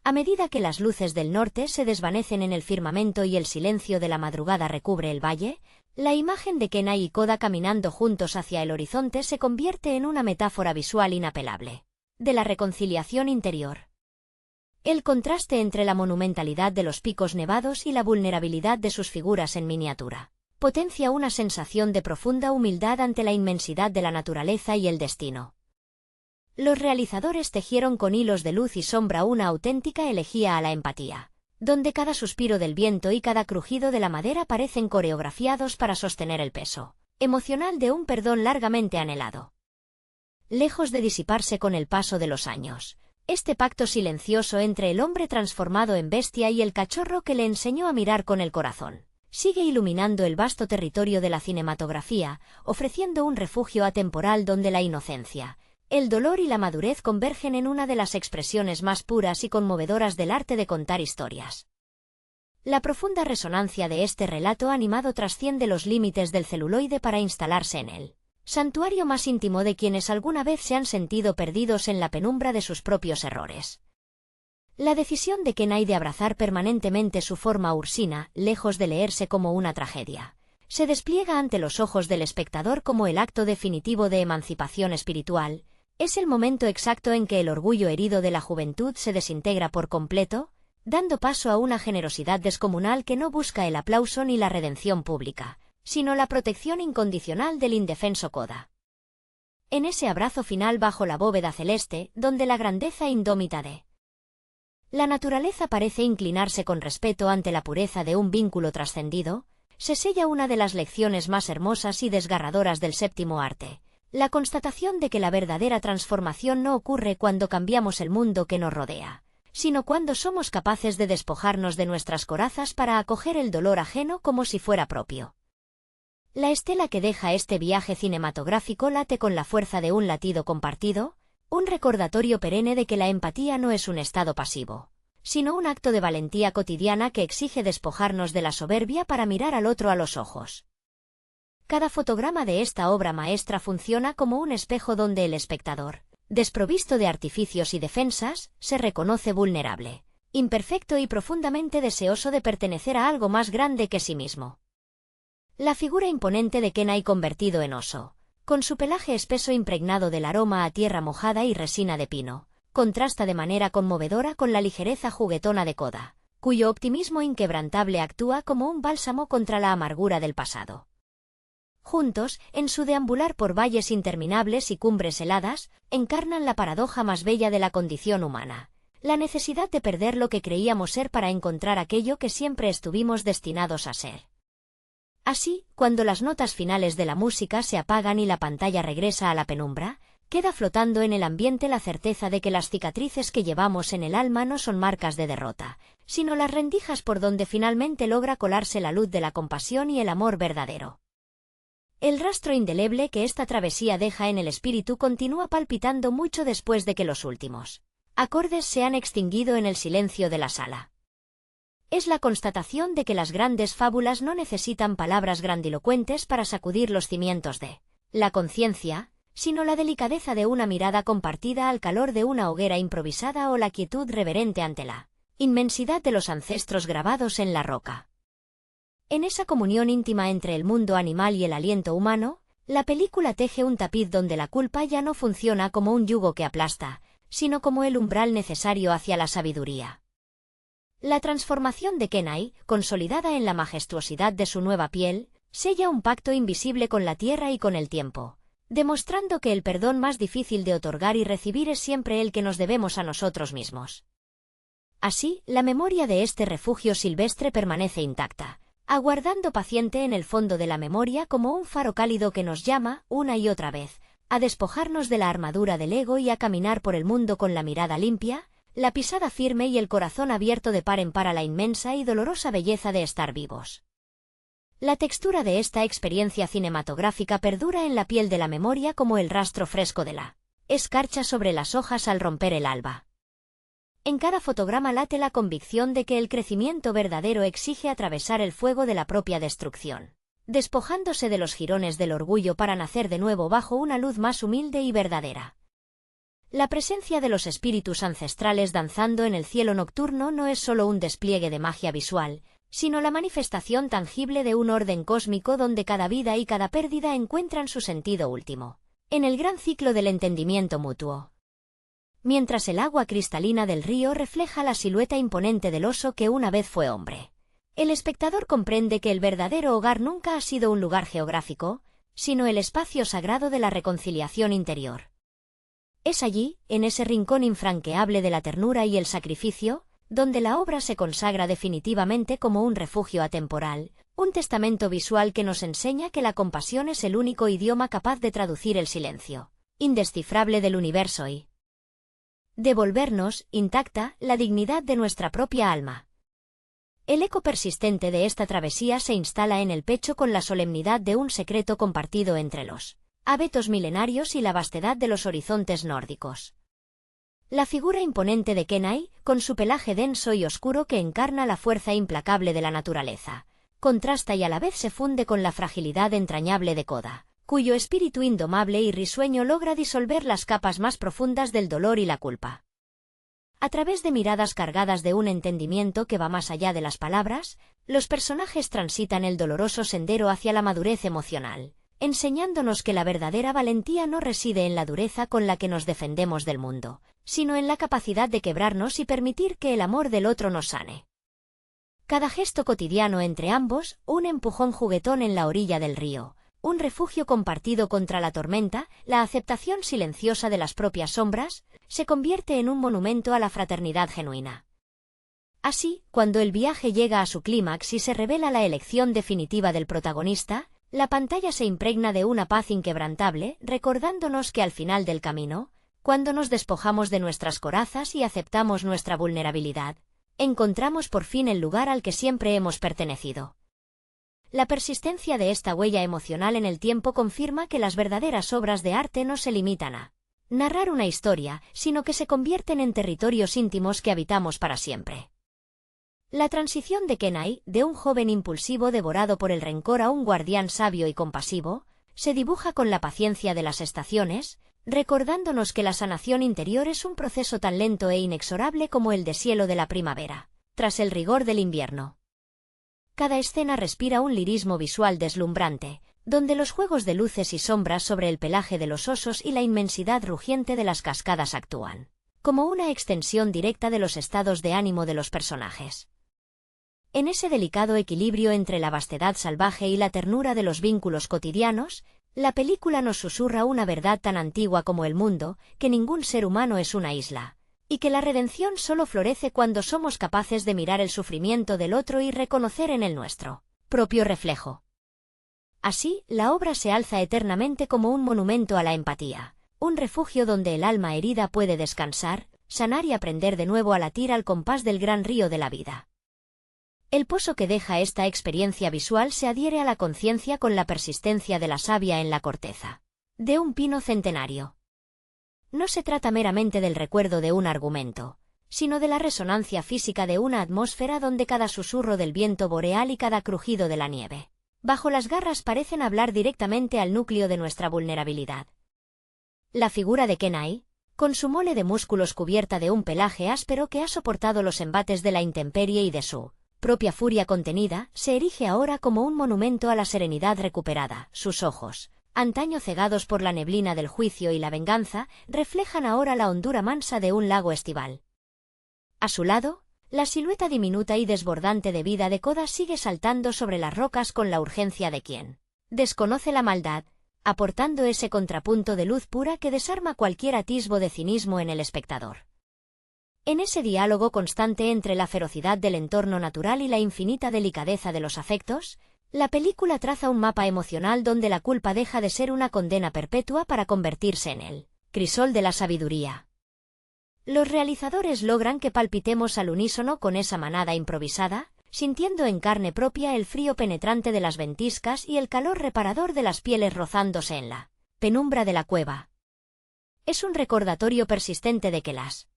A medida que las luces del norte se desvanecen en el firmamento y el silencio de la madrugada recubre el valle, la imagen de Kenai y Koda caminando juntos hacia el horizonte se convierte en una metáfora visual inapelable de la reconciliación interior. El contraste entre la monumentalidad de los picos nevados y la vulnerabilidad de sus figuras en miniatura potencia una sensación de profunda humildad ante la inmensidad de la naturaleza y el destino. Los realizadores tejieron con hilos de luz y sombra una auténtica elegía a la empatía, donde cada suspiro del viento y cada crujido de la madera parecen coreografiados para sostener el peso emocional de un perdón largamente anhelado. Lejos de disiparse con el paso de los años, este pacto silencioso entre el hombre transformado en bestia y el cachorro que le enseñó a mirar con el corazón, sigue iluminando el vasto territorio de la cinematografía, ofreciendo un refugio atemporal donde la inocencia, el dolor y la madurez convergen en una de las expresiones más puras y conmovedoras del arte de contar historias. La profunda resonancia de este relato animado trasciende los límites del celuloide para instalarse en él. Santuario más íntimo de quienes alguna vez se han sentido perdidos en la penumbra de sus propios errores. La decisión de Kenai de abrazar permanentemente su forma ursina, lejos de leerse como una tragedia, se despliega ante los ojos del espectador como el acto definitivo de emancipación espiritual. Es el momento exacto en que el orgullo herido de la juventud se desintegra por completo, dando paso a una generosidad descomunal que no busca el aplauso ni la redención pública, sino la protección incondicional del indefenso Koda. En ese abrazo final bajo la bóveda celeste, donde la grandeza indómita de la naturaleza parece inclinarse con respeto ante la pureza de un vínculo trascendido, se sella una de las lecciones más hermosas y desgarradoras del séptimo arte, la constatación de que la verdadera transformación no ocurre cuando cambiamos el mundo que nos rodea, sino cuando somos capaces de despojarnos de nuestras corazas para acoger el dolor ajeno como si fuera propio. La estela que deja este viaje cinematográfico late con la fuerza de un latido compartido, un recordatorio perenne de que la empatía no es un estado pasivo, sino un acto de valentía cotidiana que exige despojarnos de la soberbia para mirar al otro a los ojos. Cada fotograma de esta obra maestra funciona como un espejo donde el espectador, desprovisto de artificios y defensas, se reconoce vulnerable, imperfecto y profundamente deseoso de pertenecer a algo más grande que sí mismo. La figura imponente de Kenai convertido en oso, con su pelaje espeso impregnado del aroma a tierra mojada y resina de pino, contrasta de manera conmovedora con la ligereza juguetona de Koda, cuyo optimismo inquebrantable actúa como un bálsamo contra la amargura del pasado. Juntos, en su deambular por valles interminables y cumbres heladas, encarnan la paradoja más bella de la condición humana, la necesidad de perder lo que creíamos ser para encontrar aquello que siempre estuvimos destinados a ser. Así, cuando las notas finales de la música se apagan y la pantalla regresa a la penumbra, queda flotando en el ambiente la certeza de que las cicatrices que llevamos en el alma no son marcas de derrota, sino las rendijas por donde finalmente logra colarse la luz de la compasión y el amor verdadero. El rastro indeleble que esta travesía deja en el espíritu continúa palpitando mucho después de que los últimos acordes se han extinguido en el silencio de la sala. Es la constatación de que las grandes fábulas no necesitan palabras grandilocuentes para sacudir los cimientos de la conciencia, sino la delicadeza de una mirada compartida al calor de una hoguera improvisada o la quietud reverente ante la inmensidad de los ancestros grabados en la roca. En esa comunión íntima entre el mundo animal y el aliento humano, la película teje un tapiz donde la culpa ya no funciona como un yugo que aplasta, sino como el umbral necesario hacia la sabiduría. La transformación de Kenai, consolidada en la majestuosidad de su nueva piel, sella un pacto invisible con la tierra y con el tiempo, demostrando que el perdón más difícil de otorgar y recibir es siempre el que nos debemos a nosotros mismos. Así, la memoria de este refugio silvestre permanece intacta, aguardando paciente en el fondo de la memoria como un faro cálido que nos llama, una y otra vez, a despojarnos de la armadura del ego y a caminar por el mundo con la mirada limpia, la pisada firme y el corazón abierto de par en par a la inmensa y dolorosa belleza de estar vivos. La textura de esta experiencia cinematográfica perdura en la piel de la memoria como el rastro fresco de la escarcha sobre las hojas al romper el alba. En cada fotograma late la convicción de que el crecimiento verdadero exige atravesar el fuego de la propia destrucción, despojándose de los jirones del orgullo para nacer de nuevo bajo una luz más humilde y verdadera. La presencia de los espíritus ancestrales danzando en el cielo nocturno no es solo un despliegue de magia visual, sino la manifestación tangible de un orden cósmico donde cada vida y cada pérdida encuentran su sentido último, en el gran ciclo del entendimiento mutuo. Mientras el agua cristalina del río refleja la silueta imponente del oso que una vez fue hombre, el espectador comprende que el verdadero hogar nunca ha sido un lugar geográfico, sino el espacio sagrado de la reconciliación interior. Es allí, en ese rincón infranqueable de la ternura y el sacrificio, donde la obra se consagra definitivamente como un refugio atemporal, un testamento visual que nos enseña que la compasión es el único idioma capaz de traducir el silencio indescifrable del universo y devolvernos, intacta, la dignidad de nuestra propia alma. El eco persistente de esta travesía se instala en el pecho con la solemnidad de un secreto compartido entre los abetos milenarios y la vastedad de los horizontes nórdicos. La figura imponente de Kenai, con su pelaje denso y oscuro que encarna la fuerza implacable de la naturaleza, contrasta y a la vez se funde con la fragilidad entrañable de Koda, cuyo espíritu indomable y risueño logra disolver las capas más profundas del dolor y la culpa. A través de miradas cargadas de un entendimiento que va más allá de las palabras, los personajes transitan el doloroso sendero hacia la madurez emocional, enseñándonos que la verdadera valentía no reside en la dureza con la que nos defendemos del mundo, sino en la capacidad de quebrarnos y permitir que el amor del otro nos sane. Cada gesto cotidiano entre ambos, un empujón juguetón en la orilla del río, un refugio compartido contra la tormenta, la aceptación silenciosa de las propias sombras, se convierte en un monumento a la fraternidad genuina. Así, cuando el viaje llega a su clímax y se revela la elección definitiva del protagonista, la pantalla se impregna de una paz inquebrantable, recordándonos que al final del camino, cuando nos despojamos de nuestras corazas y aceptamos nuestra vulnerabilidad, encontramos por fin el lugar al que siempre hemos pertenecido. La persistencia de esta huella emocional en el tiempo confirma que las verdaderas obras de arte no se limitan a narrar una historia, sino que se convierten en territorios íntimos que habitamos para siempre. La transición de Kenai, de un joven impulsivo devorado por el rencor a un guardián sabio y compasivo, se dibuja con la paciencia de las estaciones, recordándonos que la sanación interior es un proceso tan lento e inexorable como el deshielo de la primavera, tras el rigor del invierno. Cada escena respira un lirismo visual deslumbrante, donde los juegos de luces y sombras sobre el pelaje de los osos y la inmensidad rugiente de las cascadas actúan como una extensión directa de los estados de ánimo de los personajes. En ese delicado equilibrio entre la vastedad salvaje y la ternura de los vínculos cotidianos, la película nos susurra una verdad tan antigua como el mundo, que ningún ser humano es una isla, y que la redención solo florece cuando somos capaces de mirar el sufrimiento del otro y reconocer en él nuestro propio reflejo. Así, la obra se alza eternamente como un monumento a la empatía, un refugio donde el alma herida puede descansar, sanar y aprender de nuevo a latir al compás del gran río de la vida. El pozo que deja esta experiencia visual se adhiere a la conciencia con la persistencia de la savia en la corteza de un pino centenario. No se trata meramente del recuerdo de un argumento, sino de la resonancia física de una atmósfera donde cada susurro del viento boreal y cada crujido de la nieve bajo las garras parecen hablar directamente al núcleo de nuestra vulnerabilidad. La figura de Kenai, con su mole de músculos cubierta de un pelaje áspero que ha soportado los embates de la intemperie y de su propia furia contenida, se erige ahora como un monumento a la serenidad recuperada. Sus ojos, antaño cegados por la neblina del juicio y la venganza, reflejan ahora la hondura mansa de un lago estival. A su lado, la silueta diminuta y desbordante de vida de Koda sigue saltando sobre las rocas con la urgencia de quien desconoce la maldad, aportando ese contrapunto de luz pura que desarma cualquier atisbo de cinismo en el espectador. En ese diálogo constante entre la ferocidad del entorno natural y la infinita delicadeza de los afectos, la película traza un mapa emocional donde la culpa deja de ser una condena perpetua para convertirse en el crisol de la sabiduría. Los realizadores logran que palpitemos al unísono con esa manada improvisada, sintiendo en carne propia el frío penetrante de las ventiscas y el calor reparador de las pieles rozándose en la penumbra de la cueva. Es un recordatorio persistente de que las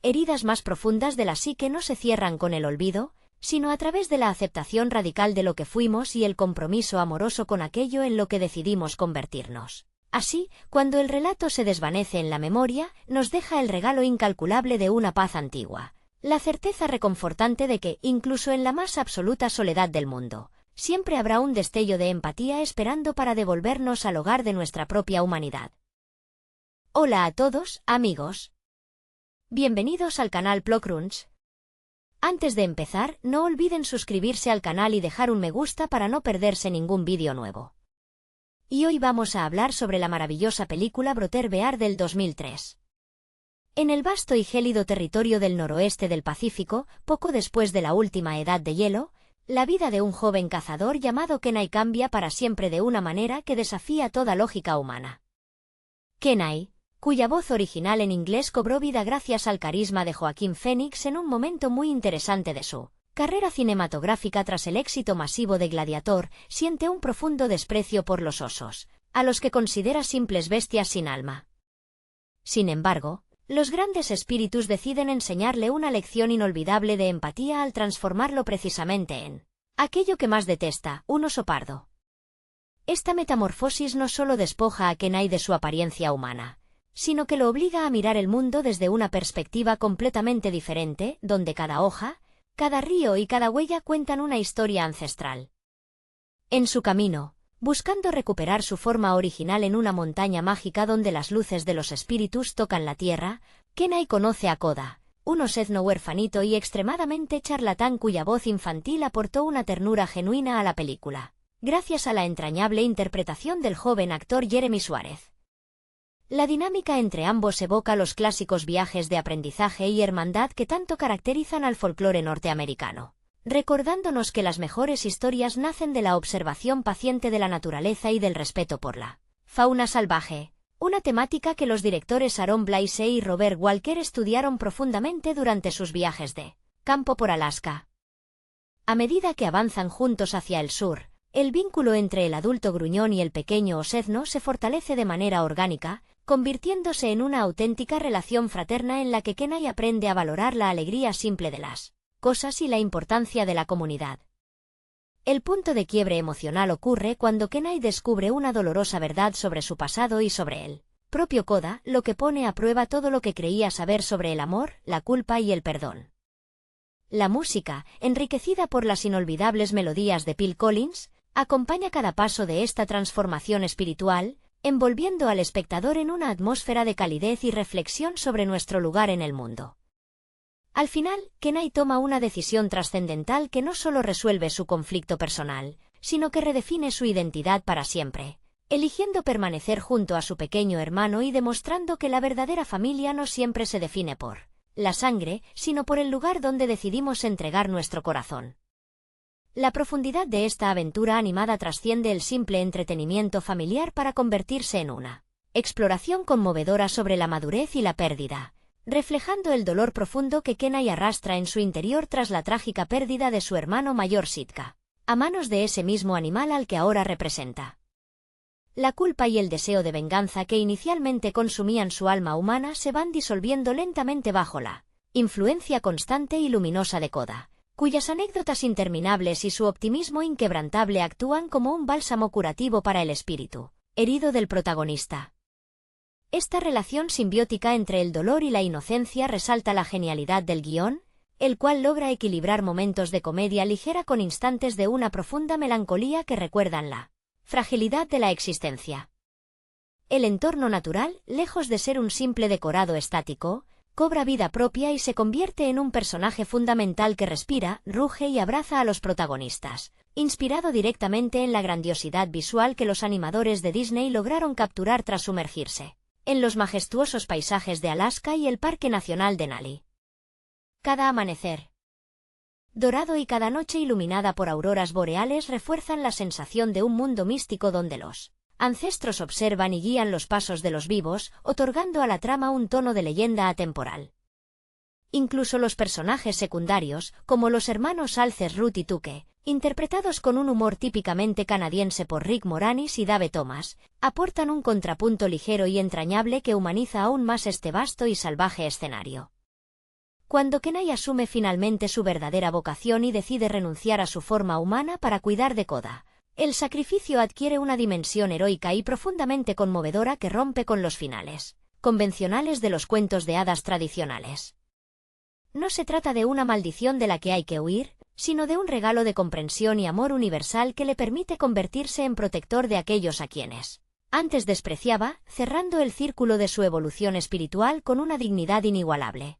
heridas más profundas de la psique no se cierran con el olvido, sino a través de la aceptación radical de lo que fuimos y el compromiso amoroso con aquello en lo que decidimos convertirnos. Así, cuando el relato se desvanece en la memoria, nos deja el regalo incalculable de una paz antigua, la certeza reconfortante de que, incluso en la más absoluta soledad del mundo, siempre habrá un destello de empatía esperando para devolvernos al hogar de nuestra propia humanidad. Hola a todos, amigos. Bienvenidos al canal PloCrunch. Antes de empezar, no olviden suscribirse al canal y dejar un me gusta para no perderse ningún vídeo nuevo. Y hoy vamos a hablar sobre la maravillosa película Brother Bear del 2003. En el vasto y gélido territorio del noroeste del Pacífico, poco después de la última edad de hielo, la vida de un joven cazador llamado Kenai cambia para siempre de una manera que desafía toda lógica humana. Kenai, cuya voz original en inglés cobró vida gracias al carisma de Joaquín Phoenix en un momento muy interesante de su carrera cinematográfica tras el éxito masivo de Gladiator, siente un profundo desprecio por los osos, a los que considera simples bestias sin alma. Sin embargo, los grandes espíritus deciden enseñarle una lección inolvidable de empatía al transformarlo precisamente en aquello que más detesta, un oso pardo. Esta metamorfosis no solo despoja a Kenai de su apariencia humana, sino que lo obliga a mirar el mundo desde una perspectiva completamente diferente, donde cada hoja, cada río y cada huella cuentan una historia ancestral. En su camino, buscando recuperar su forma original en una montaña mágica donde las luces de los espíritus tocan la tierra, Kenai conoce a Koda, un osetno huerfanito y extremadamente charlatán cuya voz infantil aportó una ternura genuina a la película, gracias a la entrañable interpretación del joven actor Jeremy Suárez. La dinámica entre ambos evoca los clásicos viajes de aprendizaje y hermandad que tanto caracterizan al folclore norteamericano, recordándonos que las mejores historias nacen de la observación paciente de la naturaleza y del respeto por la fauna salvaje, una temática que los directores Aaron Blaise y Robert Walker estudiaron profundamente durante sus viajes de campo por Alaska. A medida que avanzan juntos hacia el sur, el vínculo entre el adulto gruñón y el pequeño osetno se fortalece de manera orgánica, convirtiéndose en una auténtica relación fraterna en la que Kenai aprende a valorar la alegría simple de las cosas y la importancia de la comunidad. El punto de quiebre emocional ocurre cuando Kenai descubre una dolorosa verdad sobre su pasado y sobre él propio Koda, lo que pone a prueba todo lo que creía saber sobre el amor, la culpa y el perdón. La música, enriquecida por las inolvidables melodías de Phil Collins, acompaña cada paso de esta transformación espiritual, envolviendo al espectador en una atmósfera de calidez y reflexión sobre nuestro lugar en el mundo. Al final, Kenai toma una decisión trascendental que no solo resuelve su conflicto personal, sino que redefine su identidad para siempre, eligiendo permanecer junto a su pequeño hermano y demostrando que la verdadera familia no siempre se define por la sangre, sino por el lugar donde decidimos entregar nuestro corazón. La profundidad de esta aventura animada trasciende el simple entretenimiento familiar para convertirse en una exploración conmovedora sobre la madurez y la pérdida, reflejando el dolor profundo que Kenai arrastra en su interior tras la trágica pérdida de su hermano mayor Sitka, a manos de ese mismo animal al que ahora representa. La culpa y el deseo de venganza que inicialmente consumían su alma humana se van disolviendo lentamente bajo la influencia constante y luminosa de Koda, cuyas anécdotas interminables y su optimismo inquebrantable actúan como un bálsamo curativo para el espíritu herido del protagonista. Esta relación simbiótica entre el dolor y la inocencia resalta la genialidad del guión, el cual logra equilibrar momentos de comedia ligera con instantes de una profunda melancolía que recuerdan la fragilidad de la existencia. El entorno natural, lejos de ser un simple decorado estático, cobra vida propia y se convierte en un personaje fundamental que respira, ruge y abraza a los protagonistas, inspirado directamente en la grandiosidad visual que los animadores de Disney lograron capturar tras sumergirse en los majestuosos paisajes de Alaska y el Parque Nacional Denali. Cada amanecer dorado y cada noche iluminada por auroras boreales refuerzan la sensación de un mundo místico donde los ancestros observan y guían los pasos de los vivos, otorgando a la trama un tono de leyenda atemporal. Incluso los personajes secundarios, como los hermanos Alces Ruth y Tuque, interpretados con un humor típicamente canadiense por Rick Moranis y Dave Thomas, aportan un contrapunto ligero y entrañable que humaniza aún más este vasto y salvaje escenario. Cuando Kenai asume finalmente su verdadera vocación y decide renunciar a su forma humana para cuidar de Koda, el sacrificio adquiere una dimensión heroica y profundamente conmovedora que rompe con los finales convencionales de los cuentos de hadas tradicionales. No se trata de una maldición de la que hay que huir, sino de un regalo de comprensión y amor universal que le permite convertirse en protector de aquellos a quienes antes despreciaba, cerrando el círculo de su evolución espiritual con una dignidad inigualable.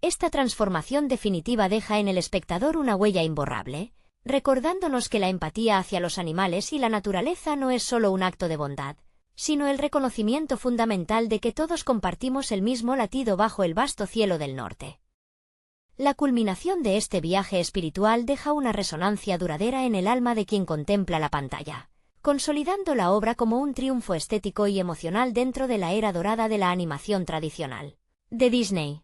Esta transformación definitiva deja en el espectador una huella imborrable, recordándonos que la empatía hacia los animales y la naturaleza no es solo un acto de bondad, sino el reconocimiento fundamental de que todos compartimos el mismo latido bajo el vasto cielo del norte. La culminación de este viaje espiritual deja una resonancia duradera en el alma de quien contempla la pantalla, consolidando la obra como un triunfo estético y emocional dentro de la era dorada de la animación tradicional de Disney.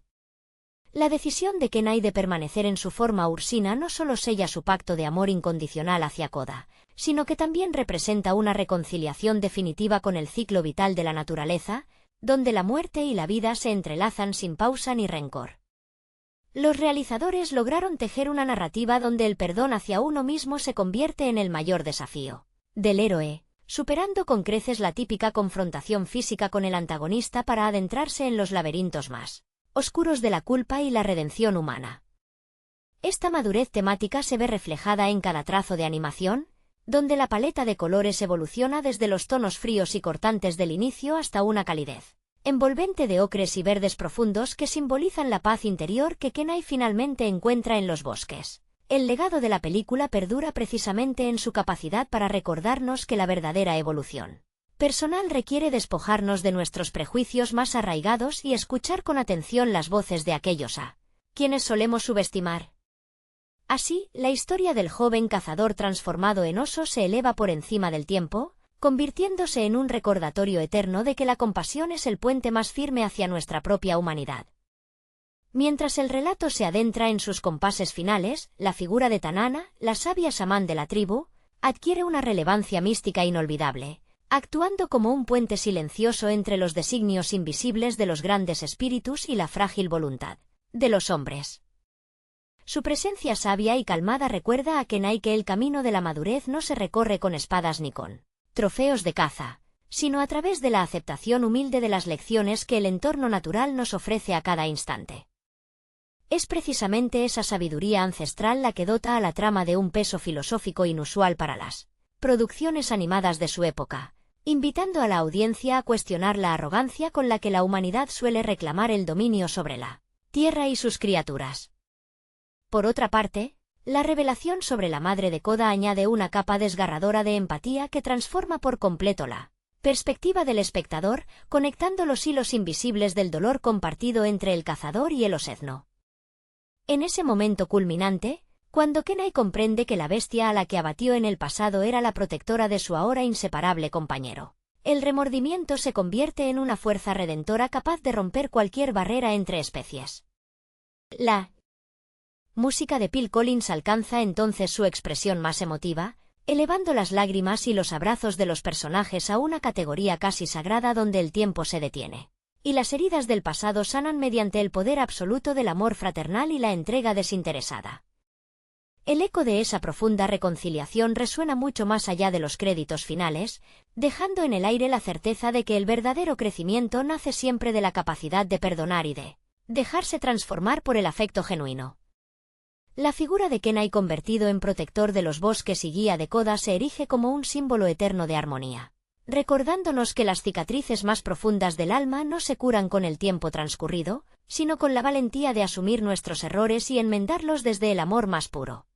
La decisión de Kenai de permanecer en su forma ursina no solo sella su pacto de amor incondicional hacia Koda, sino que también representa una reconciliación definitiva con el ciclo vital de la naturaleza, donde la muerte y la vida se entrelazan sin pausa ni rencor. Los realizadores lograron tejer una narrativa donde el perdón hacia uno mismo se convierte en el mayor desafío del héroe, superando con creces la típica confrontación física con el antagonista para adentrarse en los laberintos más oscuros de la culpa y la redención humana. Esta madurez temática se ve reflejada en cada trazo de animación, donde la paleta de colores evoluciona desde los tonos fríos y cortantes del inicio hasta una calidez envolvente de ocres y verdes profundos que simbolizan la paz interior que Kenai finalmente encuentra en los bosques. El legado de la película perdura precisamente en su capacidad para recordarnos que la verdadera evolución personal requiere despojarnos de nuestros prejuicios más arraigados y escuchar con atención las voces de aquellos a quienes solemos subestimar. Así, la historia del joven cazador transformado en oso se eleva por encima del tiempo, convirtiéndose en un recordatorio eterno de que la compasión es el puente más firme hacia nuestra propia humanidad. Mientras el relato se adentra en sus compases finales, la figura de Tanana, la sabia samán de la tribu, adquiere una relevancia mística inolvidable, actuando como un puente silencioso entre los designios invisibles de los grandes espíritus y la frágil voluntad de los hombres. Su presencia sabia y calmada recuerda a Kenai que el camino de la madurez no se recorre con espadas ni con trofeos de caza, sino a través de la aceptación humilde de las lecciones que el entorno natural nos ofrece a cada instante. Es precisamente esa sabiduría ancestral la que dota a la trama de un peso filosófico inusual para las producciones animadas de su época, invitando a la audiencia a cuestionar la arrogancia con la que la humanidad suele reclamar el dominio sobre la tierra y sus criaturas. Por otra parte, La revelación sobre la madre de Koda añade una capa desgarradora de empatía que transforma por completo la perspectiva del espectador, conectando los hilos invisibles del dolor compartido entre el cazador y el osezno. En ese momento culminante, cuando Kenai comprende que la bestia a la que abatió en el pasado era la protectora de su ahora inseparable compañero, el remordimiento se convierte en una fuerza redentora capaz de romper cualquier barrera entre especies. La música de Phil Collins alcanza entonces su expresión más emotiva, elevando las lágrimas y los abrazos de los personajes a una categoría casi sagrada donde el tiempo se detiene, y las heridas del pasado sanan mediante el poder absoluto del amor fraternal y la entrega desinteresada. El eco de esa profunda reconciliación resuena mucho más allá de los créditos finales, dejando en el aire la certeza de que el verdadero crecimiento nace siempre de la capacidad de perdonar y de dejarse transformar por el afecto genuino. La figura de Kenai convertido en protector de los bosques y guía de Koda se erige como un símbolo eterno de armonía, recordándonos que las cicatrices más profundas del alma no se curan con el tiempo transcurrido, sino con la valentía de asumir nuestros errores y enmendarlos desde el amor más puro.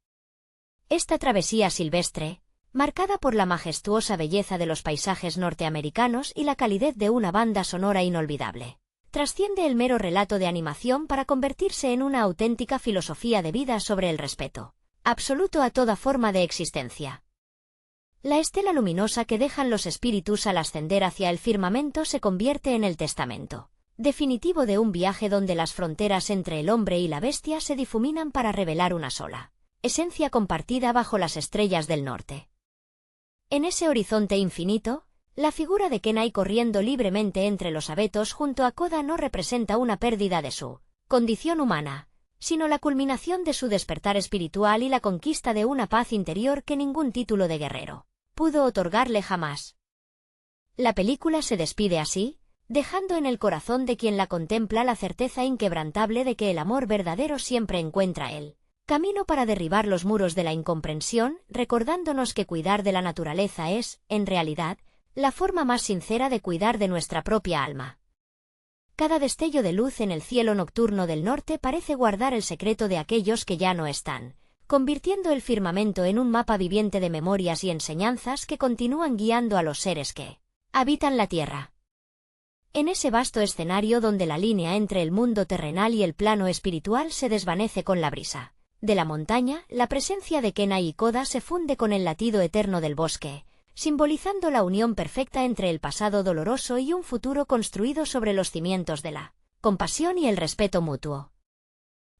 Esta travesía silvestre, marcada por la majestuosa belleza de los paisajes norteamericanos y la calidez de una banda sonora inolvidable, trasciende el mero relato de animación para convertirse en una auténtica filosofía de vida sobre el respeto absoluto a toda forma de existencia. La estela luminosa que dejan los espíritus al ascender hacia el firmamento se convierte en el testamento definitivo de un viaje donde las fronteras entre el hombre y la bestia se difuminan para revelar una sola esencia compartida bajo las estrellas del norte. En ese horizonte infinito, la figura de Kenai corriendo libremente entre los abetos junto a Koda no representa una pérdida de su condición humana, sino la culminación de su despertar espiritual y la conquista de una paz interior que ningún título de guerrero pudo otorgarle jamás. La película se despide así, dejando en el corazón de quien la contempla la certeza inquebrantable de que el amor verdadero siempre encuentra el camino para derribar los muros de la incomprensión, recordándonos que cuidar de la naturaleza es, en realidad, la forma más sincera de cuidar de nuestra propia alma. Cada destello de luz en el cielo nocturno del norte parece guardar el secreto de aquellos que ya no están, convirtiendo el firmamento en un mapa viviente de memorias y enseñanzas que continúan guiando a los seres que habitan la tierra. En ese vasto escenario donde la línea entre el mundo terrenal y el plano espiritual se desvanece con la brisa de la montaña, la presencia de Kenai y Koda se funde con el latido eterno del bosque, simbolizando la unión perfecta entre el pasado doloroso y un futuro construido sobre los cimientos de la compasión y el respeto mutuo.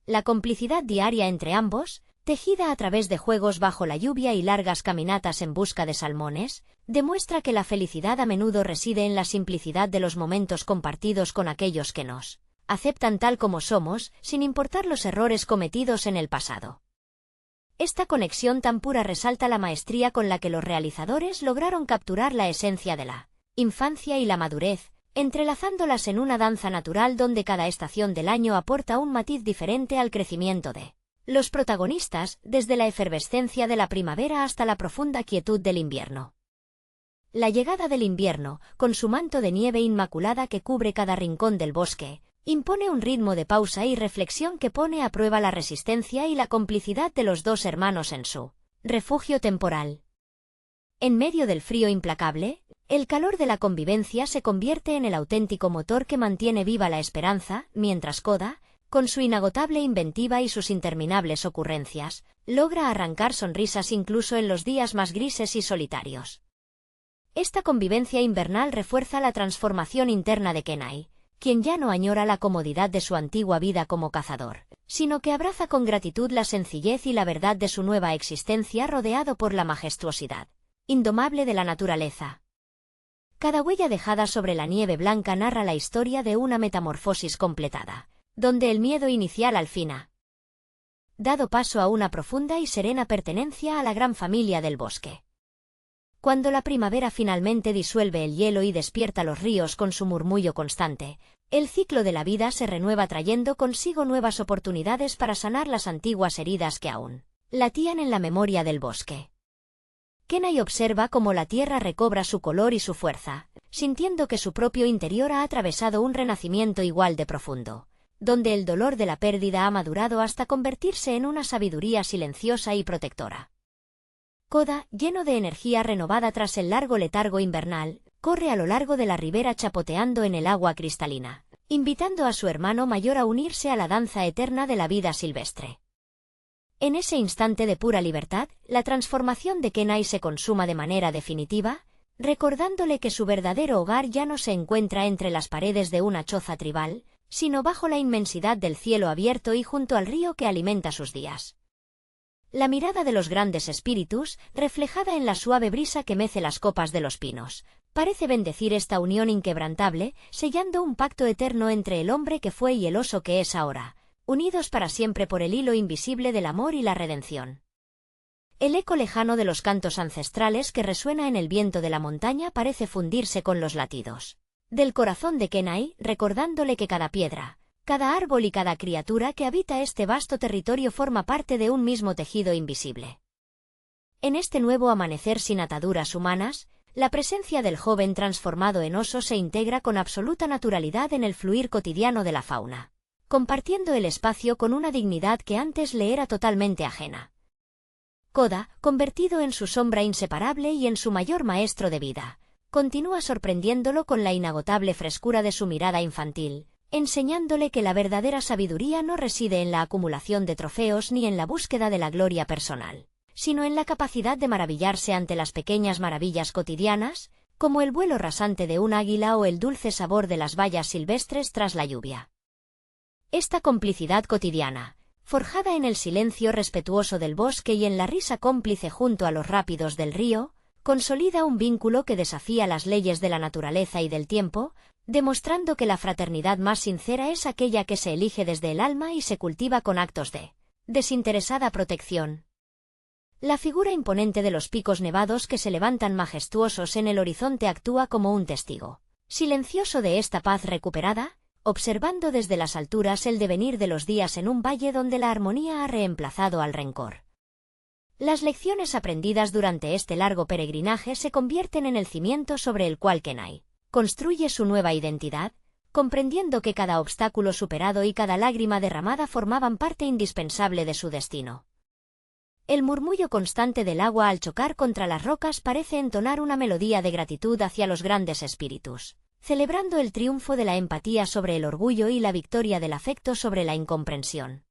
La complicidad diaria entre ambos, tejida a través de juegos bajo la lluvia y largas caminatas en busca de salmones, demuestra que la felicidad a menudo reside en la simplicidad de los momentos compartidos con aquellos que nos aceptan tal como somos, sin importar los errores cometidos en el pasado. Esta conexión tan pura resalta la maestría con la que los realizadores lograron capturar la esencia de la infancia y la madurez, entrelazándolas en una danza natural donde cada estación del año aporta un matiz diferente al crecimiento de los protagonistas, desde la efervescencia de la primavera hasta la profunda quietud del invierno. La llegada del invierno, con su manto de nieve inmaculada que cubre cada rincón del bosque, impone un ritmo de pausa y reflexión que pone a prueba la resistencia y la complicidad de los dos hermanos en su refugio temporal. En medio del frío implacable, el calor de la convivencia se convierte en el auténtico motor que mantiene viva la esperanza, mientras Koda, con su inagotable inventiva y sus interminables ocurrencias, logra arrancar sonrisas incluso en los días más grises y solitarios. Esta convivencia invernal refuerza la transformación interna de Kenai, quien ya no añora la comodidad de su antigua vida como cazador, sino que abraza con gratitud la sencillez y la verdad de su nueva existencia rodeado por la majestuosidad indomable de la naturaleza. Cada huella dejada sobre la nieve blanca narra la historia de una metamorfosis completada, donde el miedo inicial al fin ha dado paso a una profunda y serena pertenencia a la gran familia del bosque. Cuando la primavera finalmente disuelve el hielo y despierta los ríos con su murmullo constante, el ciclo de la vida se renueva trayendo consigo nuevas oportunidades para sanar las antiguas heridas que aún latían en la memoria del bosque. Kenai observa cómo la tierra recobra su color y su fuerza, sintiendo que su propio interior ha atravesado un renacimiento igual de profundo, donde el dolor de la pérdida ha madurado hasta convertirse en una sabiduría silenciosa y protectora. Koda, lleno de energía renovada tras el largo letargo invernal, corre a lo largo de la ribera chapoteando en el agua cristalina, invitando a su hermano mayor a unirse a la danza eterna de la vida silvestre. En ese instante de pura libertad, la transformación de Kenai se consuma de manera definitiva, recordándole que su verdadero hogar ya no se encuentra entre las paredes de una choza tribal, sino bajo la inmensidad del cielo abierto y junto al río que alimenta sus días. La mirada de los grandes espíritus, reflejada en la suave brisa que mece las copas de los pinos, parece bendecir esta unión inquebrantable, sellando un pacto eterno entre el hombre que fue y el oso que es ahora, unidos para siempre por el hilo invisible del amor y la redención. El eco lejano de los cantos ancestrales que resuena en el viento de la montaña parece fundirse con los latidos del corazón de Kenai, recordándole que cada piedra, cada árbol y cada criatura que habita este vasto territorio forma parte de un mismo tejido invisible. En este nuevo amanecer sin ataduras humanas, la presencia del joven transformado en oso se integra con absoluta naturalidad en el fluir cotidiano de la fauna, compartiendo el espacio con una dignidad que antes le era totalmente ajena. Koda, convertido en su sombra inseparable y en su mayor maestro de vida, continúa sorprendiéndolo con la inagotable frescura de su mirada infantil, enseñándole que la verdadera sabiduría no reside en la acumulación de trofeos ni en la búsqueda de la gloria personal, sino en la capacidad de maravillarse ante las pequeñas maravillas cotidianas, como el vuelo rasante de un águila o el dulce sabor de las bayas silvestres tras la lluvia. Esta complicidad cotidiana, forjada en el silencio respetuoso del bosque y en la risa cómplice junto a los rápidos del río, consolida un vínculo que desafía las leyes de la naturaleza y del tiempo, demostrando que la fraternidad más sincera es aquella que se elige desde el alma y se cultiva con actos de desinteresada protección. La figura imponente de los picos nevados que se levantan majestuosos en el horizonte actúa como un testigo silencioso de esta paz recuperada, observando desde las alturas el devenir de los días en un valle donde la armonía ha reemplazado al rencor. Las lecciones aprendidas durante este largo peregrinaje se convierten en el cimiento sobre el cual Kenai construye su nueva identidad, comprendiendo que cada obstáculo superado y cada lágrima derramada formaban parte indispensable de su destino. El murmullo constante del agua al chocar contra las rocas parece entonar una melodía de gratitud hacia los grandes espíritus, celebrando el triunfo de la empatía sobre el orgullo y la victoria del afecto sobre la incomprensión.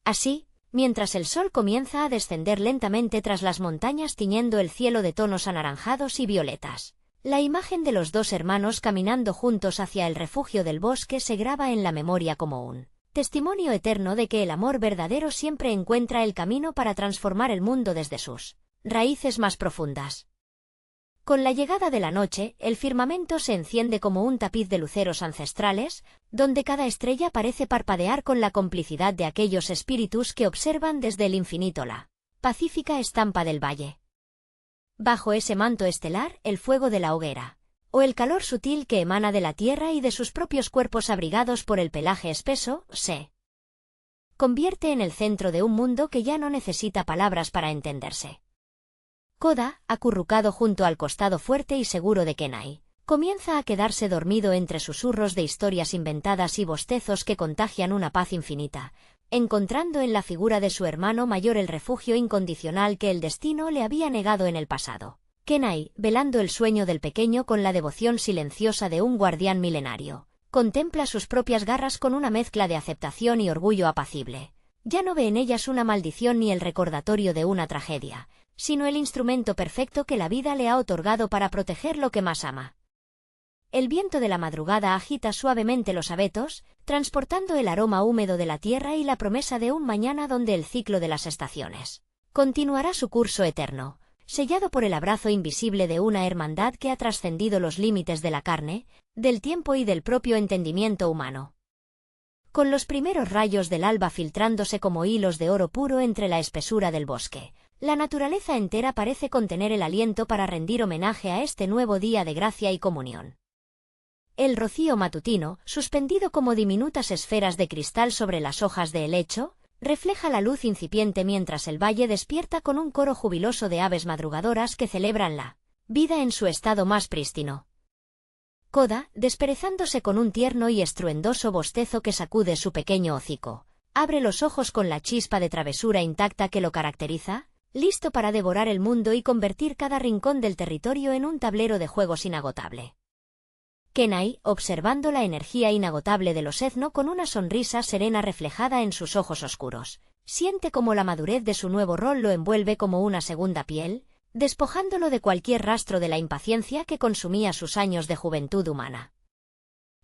Así, mientras el sol comienza a descender lentamente tras las montañas tiñendo el cielo de tonos anaranjados y violetas, la imagen de los dos hermanos caminando juntos hacia el refugio del bosque se graba en la memoria como un testimonio eterno de que el amor verdadero siempre encuentra el camino para transformar el mundo desde sus raíces más profundas. Con la llegada de la noche, el firmamento se enciende como un tapiz de luceros ancestrales, donde cada estrella parece parpadear con la complicidad de aquellos espíritus que observan desde el infinito la pacífica estampa del valle. Bajo ese manto estelar, el fuego de la hoguera, o el calor sutil que emana de la tierra y de sus propios cuerpos abrigados por el pelaje espeso, se convierte en el centro de un mundo que ya no necesita palabras para entenderse. Koda, acurrucado junto al costado fuerte y seguro de Kenai, comienza a quedarse dormido entre susurros de historias inventadas y bostezos que contagian una paz infinita, encontrando en la figura de su hermano mayor el refugio incondicional que el destino le había negado en el pasado. Kenai, velando el sueño del pequeño con la devoción silenciosa de un guardián milenario, contempla sus propias garras con una mezcla de aceptación y orgullo apacible. Ya no ve en ellas una maldición ni el recordatorio de una tragedia, sino el instrumento perfecto que la vida le ha otorgado para proteger lo que más ama. El viento de la madrugada agita suavemente los abetos, transportando el aroma húmedo de la tierra y la promesa de un mañana donde el ciclo de las estaciones continuará su curso eterno, sellado por el abrazo invisible de una hermandad que ha trascendido los límites de la carne, del tiempo y del propio entendimiento humano. Con los primeros rayos del alba filtrándose como hilos de oro puro entre la espesura del bosque, la naturaleza entera parece contener el aliento para rendir homenaje a este nuevo día de gracia y comunión. El rocío matutino, suspendido como diminutas esferas de cristal sobre las hojas de helecho, refleja la luz incipiente mientras el valle despierta con un coro jubiloso de aves madrugadoras que celebran la vida en su estado más prístino. Koda, desperezándose con un tierno y estruendoso bostezo que sacude su pequeño hocico, abre los ojos con la chispa de travesura intacta que lo caracteriza, listo para devorar el mundo y convertir cada rincón del territorio en un tablero de juegos inagotable. Kenai, observando la energía inagotable de los Ezno con una sonrisa serena reflejada en sus ojos oscuros, siente como la madurez de su nuevo rol lo envuelve como una segunda piel, despojándolo de cualquier rastro de la impaciencia que consumía sus años de juventud humana.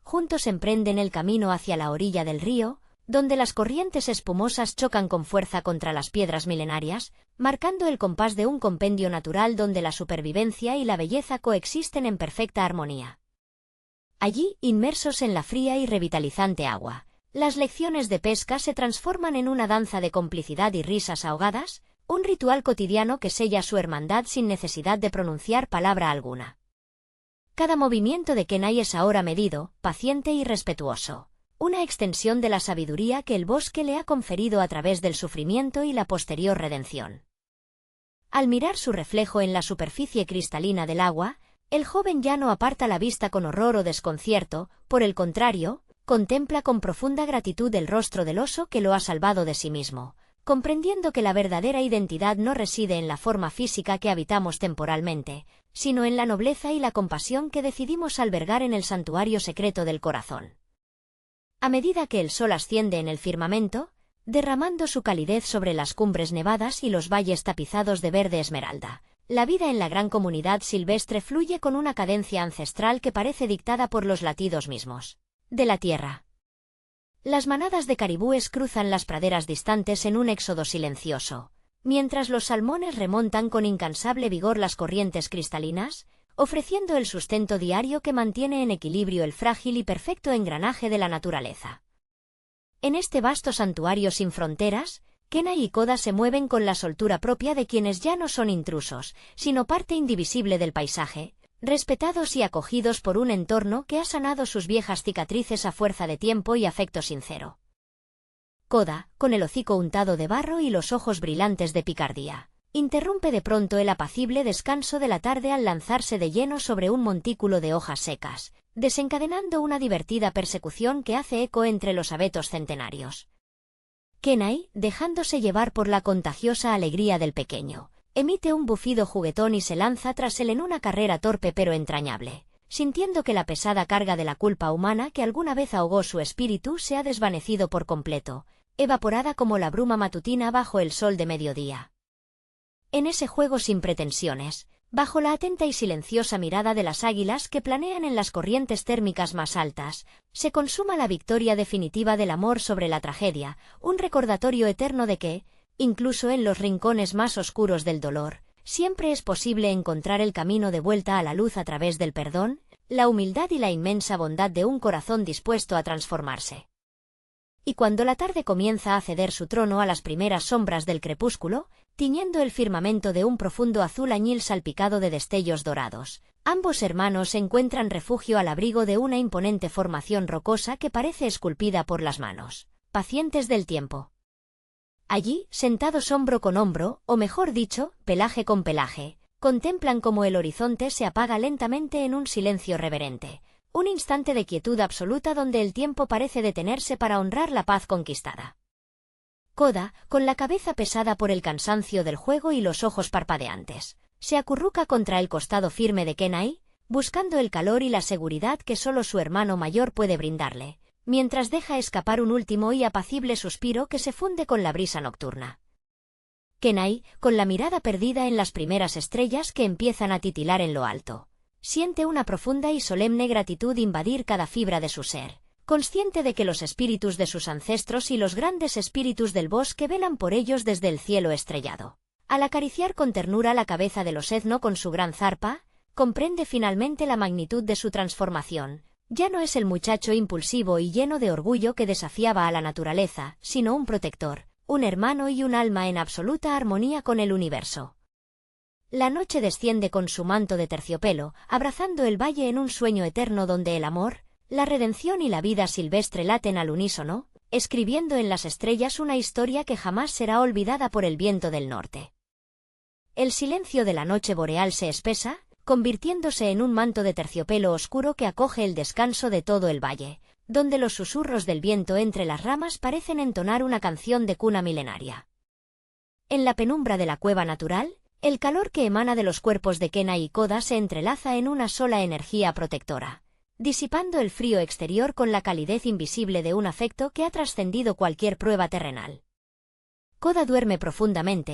Juntos emprenden el camino hacia la orilla del río, donde las corrientes espumosas chocan con fuerza contra las piedras milenarias, marcando el compás de un compendio natural donde la supervivencia y la belleza coexisten en perfecta armonía. Allí, inmersos en la fría y revitalizante agua, las lecciones de pesca se transforman en una danza de complicidad y risas ahogadas, un ritual cotidiano que sella su hermandad sin necesidad de pronunciar palabra alguna. Cada movimiento de Kenai es ahora medido, paciente y respetuoso, una extensión de la sabiduría que el bosque le ha conferido a través del sufrimiento y la posterior redención. Al mirar su reflejo en la superficie cristalina del agua, el joven ya no aparta la vista con horror o desconcierto, por el contrario, contempla con profunda gratitud el rostro del oso que lo ha salvado de sí mismo, comprendiendo que la verdadera identidad no reside en la forma física que habitamos temporalmente, sino en la nobleza y la compasión que decidimos albergar en el santuario secreto del corazón. A medida que el sol asciende en el firmamento, derramando su calidez sobre las cumbres nevadas y los valles tapizados de verde esmeralda, la vida en la gran comunidad silvestre fluye con una cadencia ancestral que parece dictada por los latidos mismos de la tierra. Las manadas de caribúes cruzan las praderas distantes en un éxodo silencioso, mientras los salmones remontan con incansable vigor las corrientes cristalinas, ofreciendo el sustento diario que mantiene en equilibrio el frágil y perfecto engranaje de la naturaleza. En este vasto santuario sin fronteras, Kenai y Koda se mueven con la soltura propia de quienes ya no son intrusos, sino parte indivisible del paisaje, respetados y acogidos por un entorno que ha sanado sus viejas cicatrices a fuerza de tiempo y afecto sincero. Koda, con el hocico untado de barro y los ojos brillantes de picardía, interrumpe de pronto el apacible descanso de la tarde al lanzarse de lleno sobre un montículo de hojas secas, desencadenando una divertida persecución que hace eco entre los abetos centenarios. Kenai, dejándose llevar por la contagiosa alegría del pequeño, emite un bufido juguetón y se lanza tras él en una carrera torpe pero entrañable, sintiendo que la pesada carga de la culpa humana que alguna vez ahogó su espíritu se ha desvanecido por completo, evaporada como la bruma matutina bajo el sol de mediodía. En ese juego sin pretensiones, bajo la atenta y silenciosa mirada de las águilas que planean en las corrientes térmicas más altas, se consuma la victoria definitiva del amor sobre la tragedia, un recordatorio eterno de que, incluso en los rincones más oscuros del dolor, siempre es posible encontrar el camino de vuelta a la luz a través del perdón, la humildad y la inmensa bondad de un corazón dispuesto a transformarse. Y cuando la tarde comienza a ceder su trono a las primeras sombras del crepúsculo, tiñendo el firmamento de un profundo azul añil salpicado de destellos dorados, ambos hermanos encuentran refugio al abrigo de una imponente formación rocosa que parece esculpida por las manos pacientes del tiempo. Allí, sentados hombro con hombro, o mejor dicho, pelaje con pelaje, contemplan cómo el horizonte se apaga lentamente en un silencio reverente, un instante de quietud absoluta donde el tiempo parece detenerse para honrar la paz conquistada. Koda, con la cabeza pesada por el cansancio del juego y los ojos parpadeantes, se acurruca contra el costado firme de Kenai, buscando el calor y la seguridad que solo su hermano mayor puede brindarle, mientras deja escapar un último y apacible suspiro que se funde con la brisa nocturna. Kenai, con la mirada perdida en las primeras estrellas que empiezan a titilar en lo alto, siente una profunda y solemne gratitud invadir cada fibra de su ser, consciente de que los espíritus de sus ancestros y los grandes espíritus del bosque velan por ellos desde el cielo estrellado. Al acariciar con ternura la cabeza de los Ezno con su gran zarpa, comprende finalmente la magnitud de su transformación. Ya no es el muchacho impulsivo y lleno de orgullo que desafiaba a la naturaleza, sino un protector, un hermano y un alma en absoluta armonía con el universo. La noche desciende con su manto de terciopelo, abrazando el valle en un sueño eterno donde el amor, la redención y la vida silvestre laten al unísono, escribiendo en las estrellas una historia que jamás será olvidada por el viento del norte. El silencio de la noche boreal se espesa, convirtiéndose en un manto de terciopelo oscuro que acoge el descanso de todo el valle, donde los susurros del viento entre las ramas parecen entonar una canción de cuna milenaria. En la penumbra de la cueva natural, el calor que emana de los cuerpos de Kena y Koda se entrelaza en una sola energía protectora, disipando el frío exterior con la calidez invisible de un afecto que ha trascendido cualquier prueba terrenal. Koda duerme profundamente,